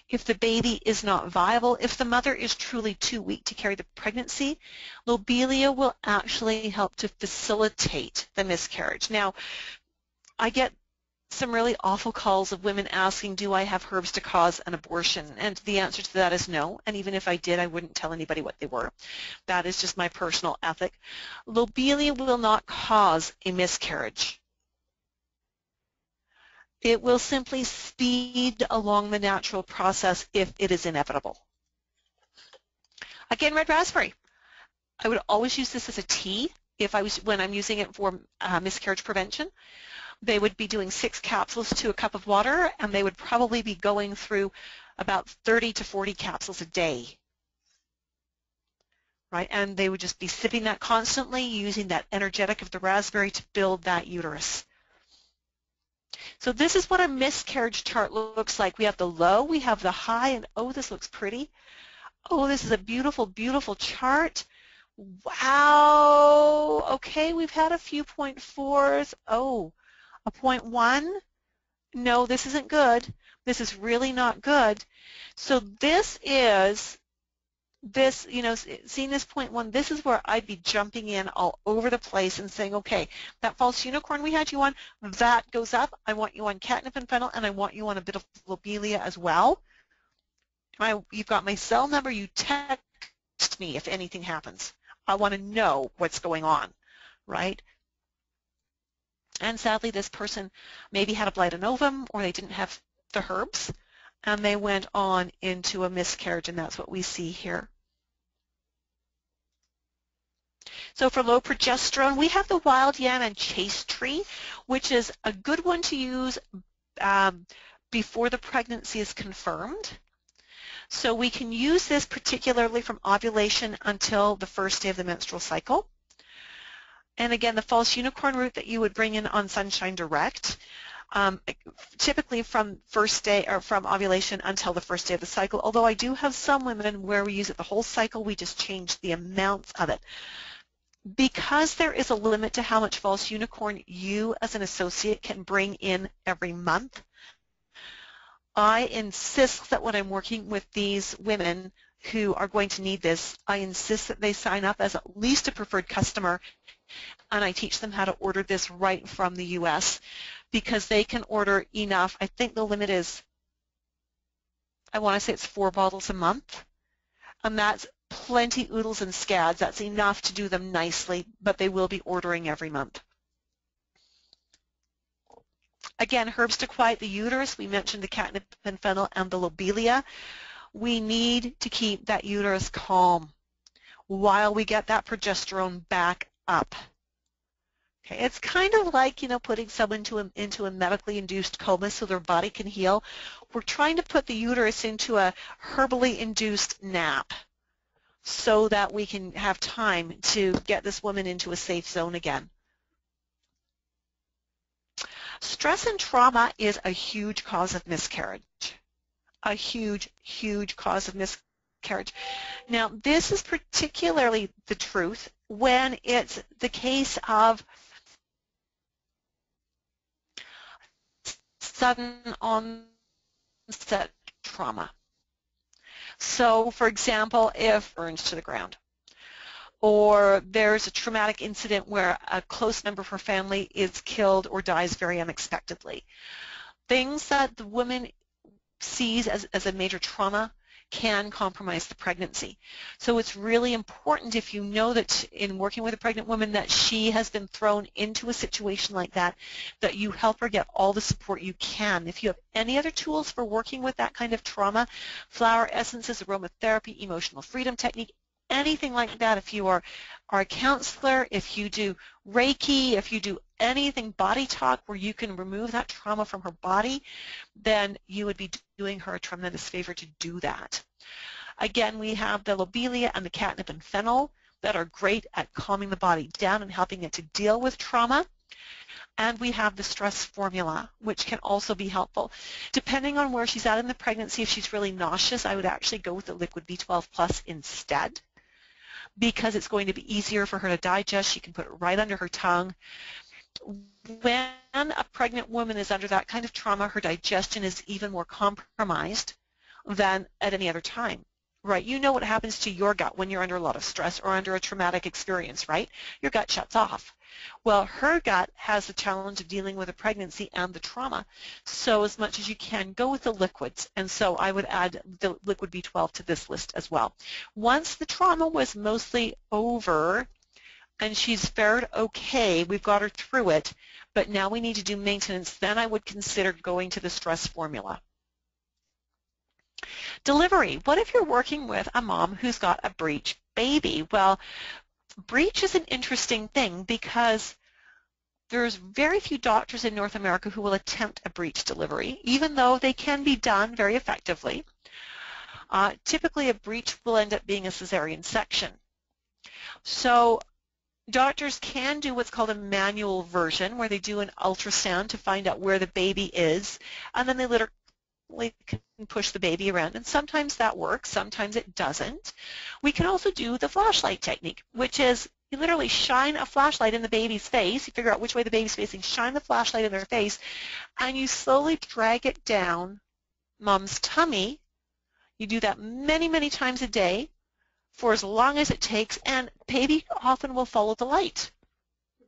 if the baby is not viable, if the mother is truly too weak to carry the pregnancy, lobelia will actually help to facilitate the miscarriage. Now, I get some really awful calls of women asking, do I have herbs to cause an abortion? And the answer to that is no, and even if I did, I wouldn't tell anybody what they were. That is just my personal ethic. Lobelia will not cause a miscarriage. It will simply speed along the natural process if it is inevitable. Again, red raspberry. I would always use this as a tea when I'm using it for miscarriage prevention. They would be doing 6 capsules to a cup of water, and they would probably be going through about 30 to 40 capsules a day. Right? And they would just be sipping that constantly, using that energetic of the raspberry to build that uterus. So this is what a miscarriage chart looks like. We have the low, we have the high, and oh, this looks pretty. Oh, this is a beautiful, beautiful chart. Wow. Okay, we've had a few 0.4s. Oh, a 0.1? No, this isn't good. This is really not good. So this is, seeing this 0.1, this is where I'd be jumping in all over the place and saying, okay, that false unicorn we had you on, that goes up. I want you on catnip and fennel, and I want you on a bit of lobelia as well. You've got my cell number. You text me if anything happens. I want to know what's going on, right? And sadly, this person maybe had a blighted ovum, or they didn't have the herbs, and they went on into a miscarriage, and that's what we see here. So for low progesterone, we have the wild yam and chase tree, which is a good one to use before the pregnancy is confirmed. So we can use this particularly from ovulation until the first day of the menstrual cycle. And again, the false unicorn root that you would bring in on Sunshine Direct, typically from first day or from ovulation until the first day of the cycle, although I do have some women where we use it the whole cycle, we just change the amounts of it. Because there is a limit to how much false unicorn you as an associate can bring in every month, I insist that when I'm working with these women who are going to need this, I insist that they sign up as at least a preferred customer, and I teach them how to order this right from the U.S. because they can order enough. I think the limit is, I want to say it's 4 bottles a month, and that's plenty oodles and scads. That's enough to do them nicely, but they will be ordering every month. Again, herbs to quiet the uterus. We mentioned the catnip and fennel and the lobelia. We need to keep that uterus calm while we get that progesterone back up. Okay, it's kind of like, putting someone into a medically induced coma so their body can heal. We're trying to put the uterus into a herbally induced nap so that we can have time to get this woman into a safe zone again. Stress and trauma is a huge cause of miscarriage, a huge, huge cause of miscarriage. Now, this is particularly the truth when it's the case of sudden onset trauma. So, for example, if burns to the ground, or there's a traumatic incident where a close member of her family is killed or dies very unexpectedly. Things that the woman sees as a major trauma can compromise the pregnancy. So it's really important, if you know that in working with a pregnant woman that she has been thrown into a situation like that, that you help her get all the support you can. If you have any other tools for working with that kind of trauma, flower essences, aromatherapy, emotional freedom technique, anything like that, if you are a counselor, if you do Reiki, if you do anything body talk where you can remove that trauma from her body, then you would be doing her a tremendous favor to do that. Again, we have the lobelia and the catnip and fennel that are great at calming the body down and helping it to deal with trauma. And we have the stress formula, which can also be helpful. Depending on where she's at in the pregnancy, if she's really nauseous, I would actually go with the liquid B12 Plus instead, because it's going to be easier for her to digest. She can put it right under her tongue. When a pregnant woman is under that kind of trauma, her digestion is even more compromised than at any other time, right? You know what happens to your gut when you're under a lot of stress or under a traumatic experience, right? Your gut shuts off. Well, her gut has the challenge of dealing with a pregnancy and the trauma. So as much as you can, go with the liquids. And so I would add the liquid B12 to this list as well. Once the trauma was mostly over and she's fared okay, we've got her through it, but now we need to do maintenance, then I would consider going to the stress formula. Delivery. What if you're working with a mom who's got a breech baby? Well, breech is an interesting thing because there's very few doctors in North America who will attempt a breech delivery, even though they can be done very effectively. Typically, a breech will end up being a cesarean section. So doctors can do what's called a manual version, where they do an ultrasound to find out where the baby is, and then they literally can push the baby around, and sometimes that works, sometimes it doesn't. We can also do the flashlight technique, which is you literally shine a flashlight in the baby's face, you figure out which way the baby's facing, shine the flashlight in their face, and you slowly drag it down mom's tummy. You do that many, many times a day for as long as it takes, and baby often will follow the light.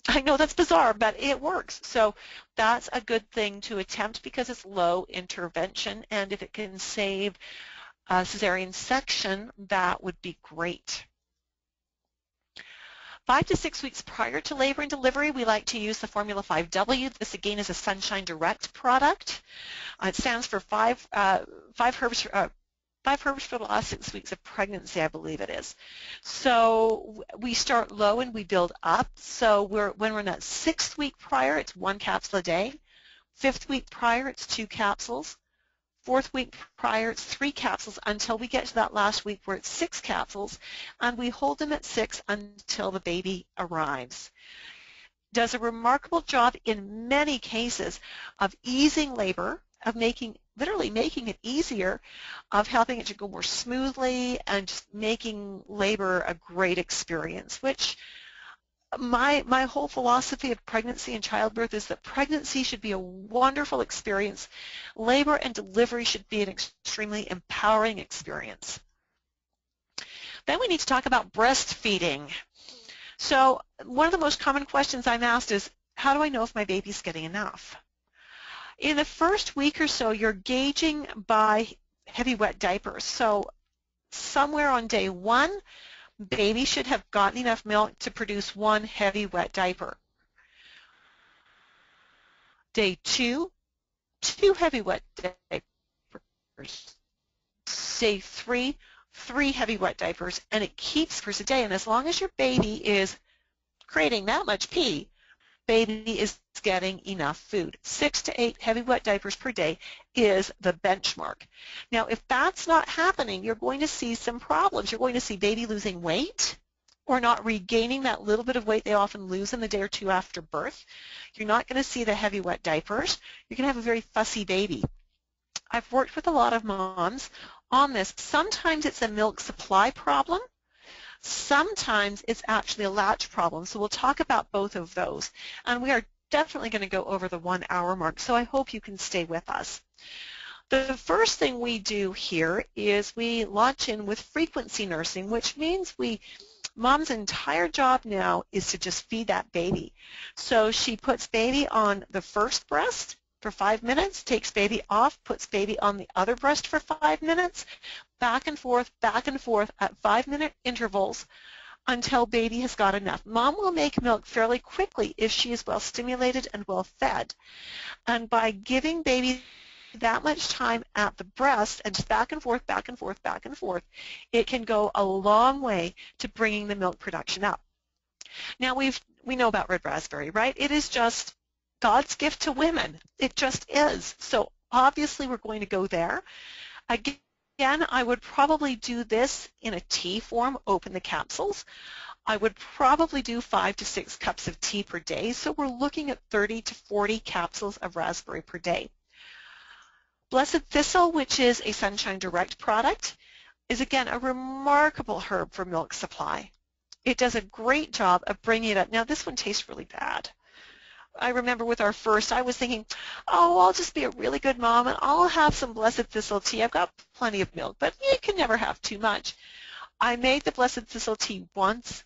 I know that's bizarre, but it works. So that's a good thing to attempt because it's low intervention, and if it can save a cesarean section, that would be great. 5 to 6 weeks prior to labor and delivery, we like to use the Formula 5W. This, again, is a Sunshine Direct product. It stands for five herbs for the last 6 weeks of pregnancy, I believe it is. So we start low and we build up. So when we're in that 6th week prior, it's 1 capsule a day. 5th week prior, it's 2 capsules. 4th week prior, it's 3 capsules until we get to that last week where it's 6 capsules, and we hold them at 6 until the baby arrives. Does a remarkable job in many cases of easing labor, of literally making it easier, of helping it to go more smoothly, and just making labor a great experience, which my whole philosophy of pregnancy and childbirth is that pregnancy should be a wonderful experience. Labor and delivery should be an extremely empowering experience. Then we need to talk about breastfeeding. So one of the most common questions I'm asked is, how do I know if my baby's getting enough? In the first week or so, you're gauging by heavy wet diapers. So somewhere on day 1, baby should have gotten enough milk to produce 1 heavy wet diaper. Day 2, 2 heavy wet diapers. Day 3, 3 heavy wet diapers, and it keeps per day. And as long as your baby is creating that much pee, baby is getting enough food. 6 to 8 heavy wet diapers per day is the benchmark. Now, if that's not happening, you're going to see some problems. You're going to see baby losing weight or not regaining that little bit of weight they often lose in the day or 2 after birth. You're not going to see the heavy wet diapers. You're going to have a very fussy baby. I've worked with a lot of moms on this. Sometimes it's a milk supply problem. Sometimes it's actually a latch problem, so we'll talk about both of those. And we are definitely going to go over the 1 hour mark, so I hope you can stay with us. The first thing we do here is we launch in with frequency nursing, which means mom's entire job now is to just feed that baby. So she puts baby on the first breast for 5 minutes, takes baby off, puts baby on the other breast for 5 minutes, back and forth at 5-minute intervals until baby has got enough. Mom will make milk fairly quickly if she is well stimulated and well fed. And by giving baby that much time at the breast and just back and forth, back and forth, back and forth, it can go a long way to bringing the milk production up. Now we know about red raspberry, right? It is just God's gift to women. It just is. So obviously we're going to go there. Again, I would probably do this in a tea form, open the capsules. I would probably do 5 to 6 cups of tea per day. So we're looking at 30 to 40 capsules of raspberry per day. Blessed Thistle, which is a Sunshine Direct product, is again a remarkable herb for milk supply. It does a great job of bringing it up. Now this one tastes really bad. I remember with our first, I was thinking, oh, I'll just be a really good mom and I'll have some Blessed Thistle tea. I've got plenty of milk, but you can never have too much. I made the Blessed Thistle tea once,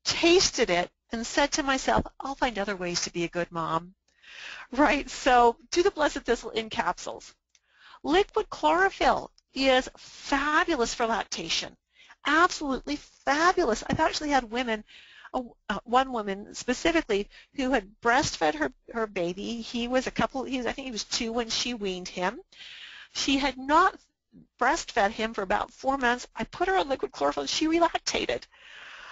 tasted it, and said to myself, I'll find other ways to be a good mom. Right, so do the Blessed Thistle in capsules. Liquid chlorophyll is fabulous for lactation. Absolutely fabulous. I've actually had women, one woman specifically, who had breastfed her baby. I think he was 2 when she weaned him. She had not breastfed him for about 4 months. I put her on liquid chlorophyll and she relactated.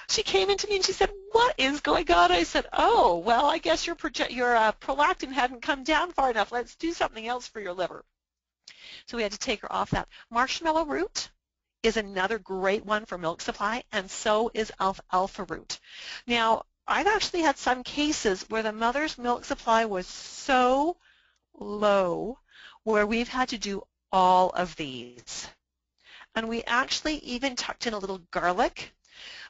She came into me and she said, what is going on? I said, oh, well, I guess your prolactin hadn't come down far enough. Let's do something else for your liver. So we had to take her off that. Marshmallow root is another great one for milk supply, and so is alfalfa root. Now, I've actually had some cases where the mother's milk supply was so low where we've had to do all of these. And we actually even tucked in a little garlic,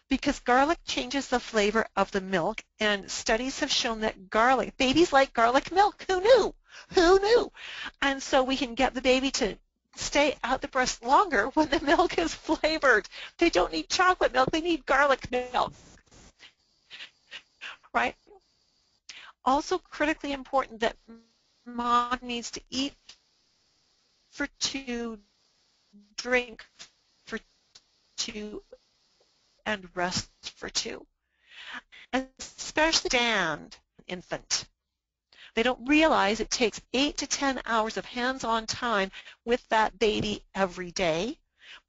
because garlic changes the flavor of the milk, and studies have shown that babies like garlic milk. Who knew? Who knew? And so we can get the baby to stay out the breast longer when the milk is flavored. They don't need chocolate milk, they need garlic milk. Right? Also critically important that mom needs to eat for 2, drink for 2, and rest for 2. Especially stand infant. They don't realize it takes 8 to 10 hours of hands-on time with that baby every day.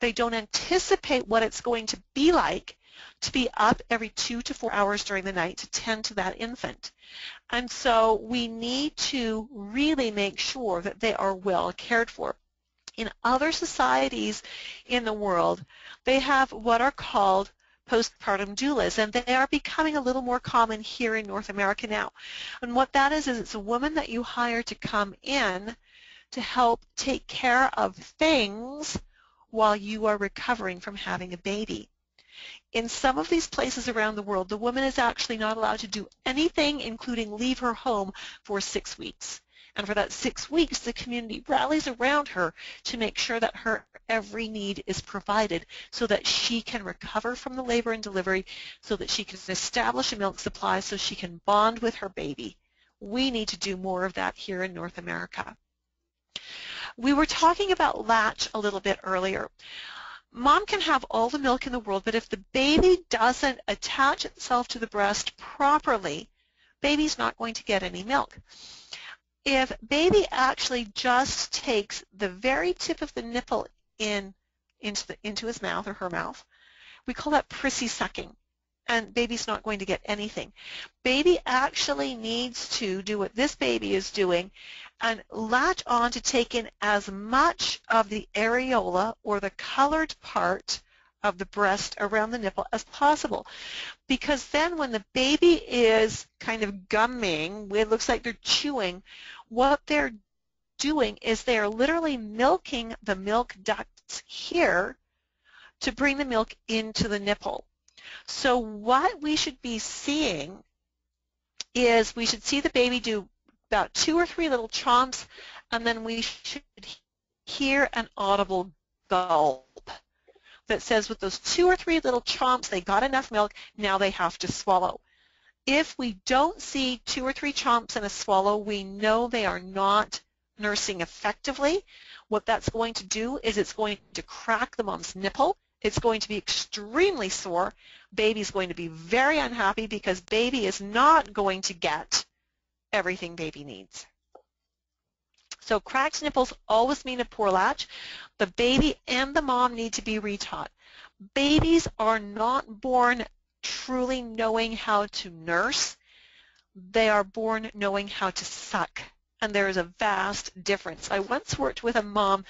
They don't anticipate what it's going to be like to be up every 2 to 4 hours during the night to tend to that infant. And so we need to really make sure that they are well cared for. In other societies in the world, they have what are called postpartum doulas, and they are becoming a little more common here in North America now. And what that is it's a woman that you hire to come in to help take care of things while you are recovering from having a baby. In some of these places around the world, the woman is actually not allowed to do anything, including leave her home, for 6 weeks. And for that 6 weeks, the community rallies around her to make sure that her every need is provided so that she can recover from the labor and delivery, so that she can establish a milk supply, so she can bond with her baby. We need to do more of that here in North America. We were talking about latch a little bit earlier. Mom can have all the milk in the world, but if the baby doesn't attach itself to the breast properly, baby's not going to get any milk. If baby actually just takes the very tip of the nipple into his mouth or her mouth, we call that prissy sucking, and baby's not going to get anything. Baby actually needs to do what this baby is doing and latch on to take in as much of the areola or the colored part of the breast around the nipple as possible, because then when the baby is kind of gumming, it looks like they're chewing, what they're doing is they are literally milking the milk ducts here to bring the milk into the nipple. So what we should be seeing is we should see the baby do about 2 or 3 little chomps, and then we should hear an audible gulp that says with those 2 or 3 little chomps, they got enough milk, now they have to swallow. If we don't see 2 or 3 chomps and a swallow, we know they are not nursing effectively. What that's going to do is it's going to crack the mom's nipple. It's going to be extremely sore. Baby's going to be very unhappy because baby is not going to get everything baby needs. So cracked nipples always mean a poor latch. The baby and the mom need to be retaught. Babies are not born truly knowing how to nurse. They are born knowing how to suck, and there is a vast difference. I once worked with a mom,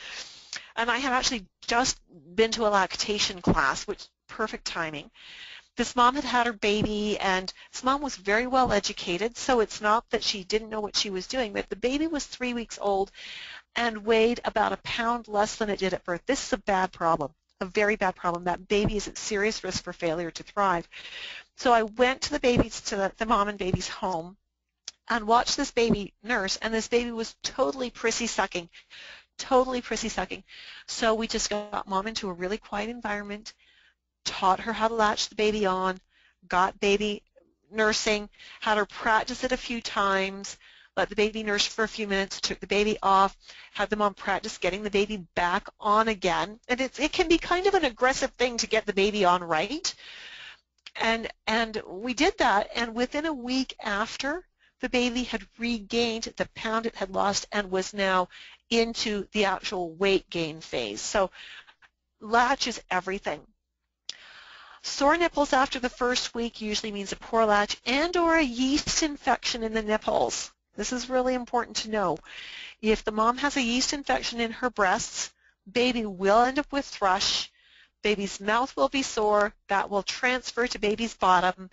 and I have actually just been to a lactation class, which perfect timing. This mom had had her baby, and this mom was very well educated, so it's not that she didn't know what she was doing, but the baby was 3 weeks old and weighed about a pound less than it did at birth. This is a bad problem, a very bad problem. That baby is at serious risk for failure to thrive. So I went to the mom and baby's home and watched this baby nurse, and this baby was totally prissy sucking, totally prissy sucking. So we just got mom into a really quiet environment, taught her how to latch the baby on, got baby nursing, had her practice it a few times, let the baby nurse for a few minutes, took the baby off, had the mom practice getting the baby back on again. And it can be kind of an aggressive thing to get the baby on right. And we did that, and within a week after, the baby had regained the pound it had lost and was now into the actual weight gain phase. So latch is everything. Sore nipples after the first week usually means a poor latch and or a yeast infection in the nipples. This is really important to know. If the mom has a yeast infection in her breasts, baby will end up with thrush. Baby's mouth will be sore. That will transfer to baby's bottom.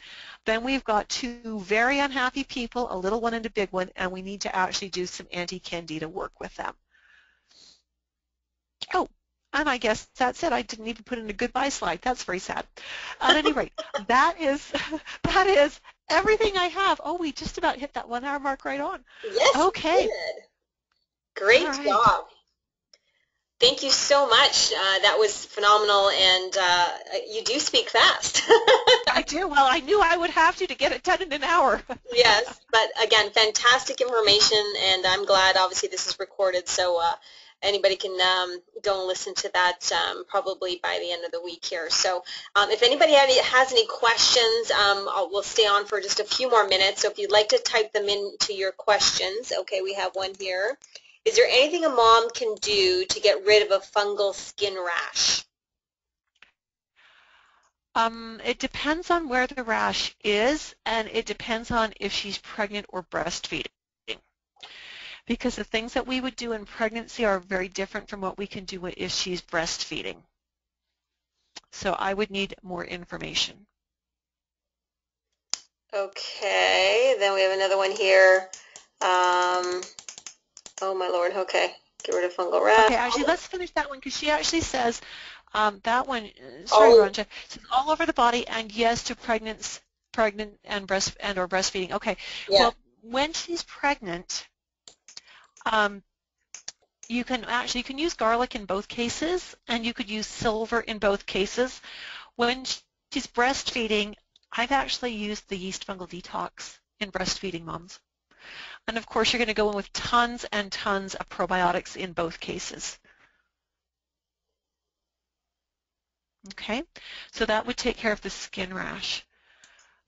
Then we've got 2 very unhappy people, a little one and a big one, and we need to actually do some anti-candida work with them. Oh, and I guess that's it. I didn't even put in a goodbye slide. That's very sad. At any rate, that is everything I have. Oh, we just about hit that 1 hour mark right on.
Yes,
okay.
Great job. Thank you so much. That was phenomenal, and you do speak fast.
I do. Well, I knew I would have to get it done in an hour.
Yes, but again, fantastic information, and I'm glad, obviously, this is recorded, so anybody can go and listen to that probably by the end of the week here. So if anybody has any questions, we'll stay on for just a few more minutes, so if you'd like to type them into your questions. Okay, we have one here. Is there anything a mom can do to get rid of a fungal skin rash?
It depends on where the rash is, and it depends on if she's pregnant or breastfeeding. Because the things that we would do in pregnancy are very different from what we can do if she's breastfeeding. So I would need more information.
Okay, then we have another one here. Oh my Lord, okay. Get rid of fungal rash.
Okay, actually, let's finish that one because she actually says that one, sorry,
Oh,
Ronja, says all over the body and yes to pregnant and or breastfeeding. Okay,
yeah.
well, when she's pregnant, you can use garlic in both cases, and you could use silver in both cases. When she's breastfeeding, I've actually used the yeast fungal detox in breastfeeding moms. And of course, you're going to go in with tons and tons of probiotics in both cases. Okay, so that would take care of the skin rash.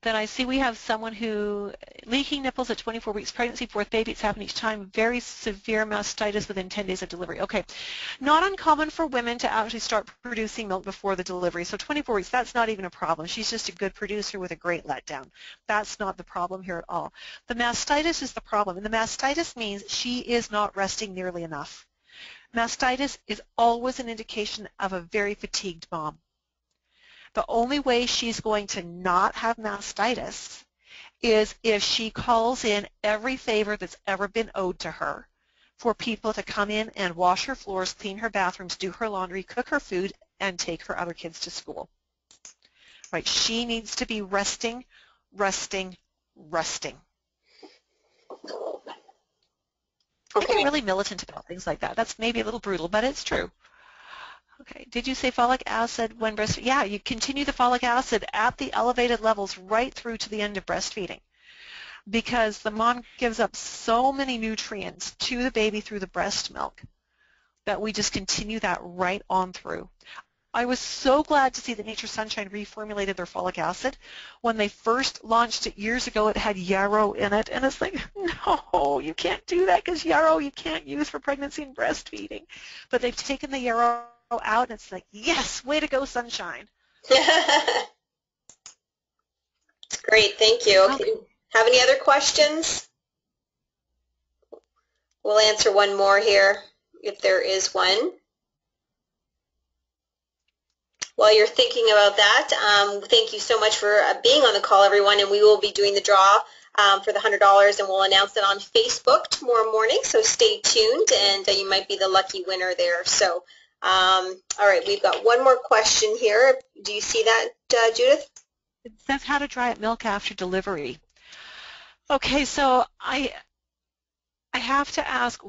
Then I see we have someone who, leaking nipples at 24 weeks pregnancy, fourth baby, it's happened each time, very severe mastitis within 10 days of delivery. Okay, not uncommon for women to actually start producing milk before the delivery. So 24 weeks, that's not even a problem. She's just a good producer with a great letdown. That's not the problem here at all. The mastitis is the problem, and the mastitis means she is not resting nearly enough. Mastitis is always an indication of a very fatigued mom. The only way she's going to not have mastitis is if she calls in every favor that's ever been owed to her for people to come in and wash her floors, clean her bathrooms, do her laundry, cook her food, and take her other kids to school. Right? She needs to be resting, resting, resting. I get really militant about things like that. That's maybe a little brutal, but it's true. Okay, did you say folic acid when breastfeeding? Yeah, you continue the folic acid at the elevated levels right through to the end of breastfeeding because the mom gives up so many nutrients to the baby through the breast milk that we just continue that right on through. I was so glad to see that Nature Sunshine reformulated their folic acid. When they first launched it years ago, it had yarrow in it, and it's like, no, you can't do that because yarrow you can't use for pregnancy and breastfeeding. But they've taken the yarrow out, and it's like, yes, way to go, Sunshine.
Great, thank you. Okay. Have any other questions? We'll answer one more here if there is one. While you're thinking about that, thank you so much for being on the call, everyone, and we will be doing the draw for the $100, and we'll announce it on Facebook tomorrow morning, so stay tuned, and you might be the lucky winner there. So, all right, we've got one more question here. Do you see that, Judith?
It says how to dry up milk after delivery. Okay, so I have to ask,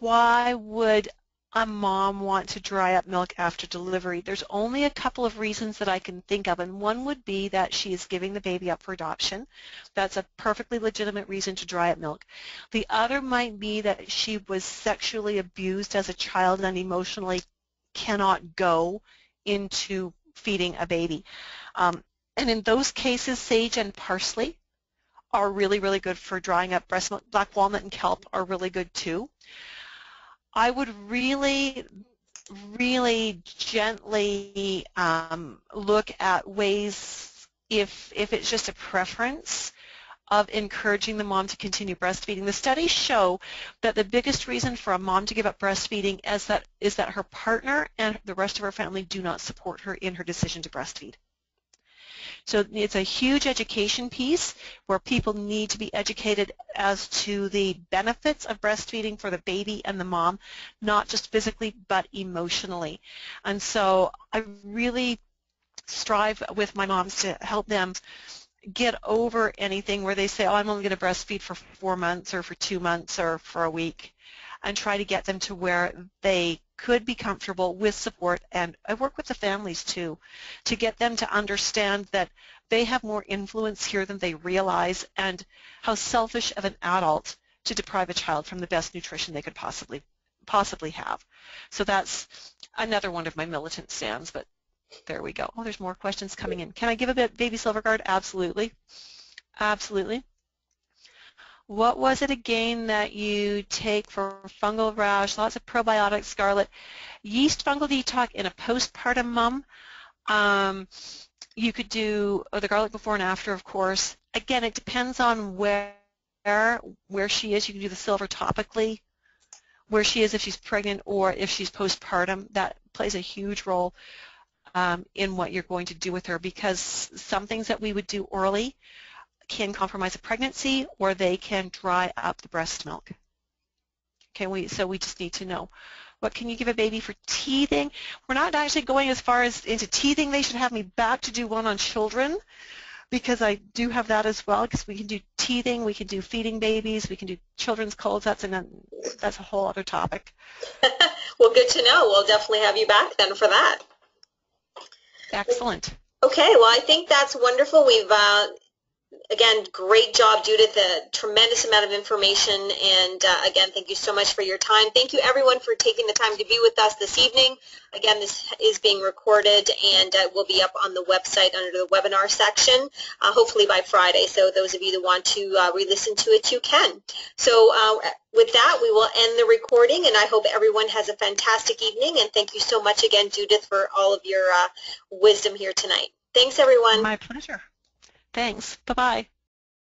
why would a mom want to dry up milk after delivery? There's only a couple of reasons that I can think of, and one would be that she is giving the baby up for adoption. That's a perfectly legitimate reason to dry up milk. The other might be that she was sexually abused as a child and emotionally cannot go into feeding a baby. And in those cases, sage and parsley are really, really good for drying up breast milk. Black walnut and kelp are really good too. I would really, really gently look at ways, if it's just a preference, of encouraging the mom to continue breastfeeding. The studies show that the biggest reason for a mom to give up breastfeeding is that her partner and the rest of her family do not support her in her decision to breastfeed. So it's a huge education piece where people need to be educated as to the benefits of breastfeeding for the baby and the mom, not just physically but emotionally. And so I really strive with my moms to help them get over anything where they say, oh, I'm only going to breastfeed for 4 months or for 2 months or for a week, and try to get them to where they could be comfortable with support. And I work with the families too to get them to understand that they have more influence here than they realize, and how selfish of an adult to deprive a child from the best nutrition they could possibly have. So that's another one of my militant stands, but there we go. Oh, there's more questions coming in. Can I give a bit baby silver guard? Absolutely. Absolutely. What was it again that you take for fungal rash? Lots of probiotics, scarlet. Yeast fungal detox in a postpartum mom. You could do the garlic before and after, of course. Again, it depends on where she is. You can do the silver topically, where she is if she's pregnant or if she's postpartum. That plays a huge role in what you're going to do with her, because some things that we would do orally can compromise a pregnancy or they can dry up the breast milk. Okay, so we just need to know. What can you give a baby for teething? We're not actually going as far as into teething. They should have me back to do one on children, because I do have that as well, because we can do teething, we can do feeding babies, we can do children's colds. That's a whole other topic.
Well, good to know. We'll definitely have you back then for that.
Excellent.
Okay, well, I think that's wonderful. We've again, great job, Judith, a tremendous amount of information, and again, thank you so much for your time. Thank you, everyone, for taking the time to be with us this evening. Again, this is being recorded and will be up on the website under the webinar section, hopefully by Friday, so those of you that want to re-listen to it, you can. So with that, we will end the recording, and I hope everyone has a fantastic evening, and thank you so much again, Judith, for all of your wisdom here tonight. Thanks, everyone.
My pleasure. Thanks. Bye-bye.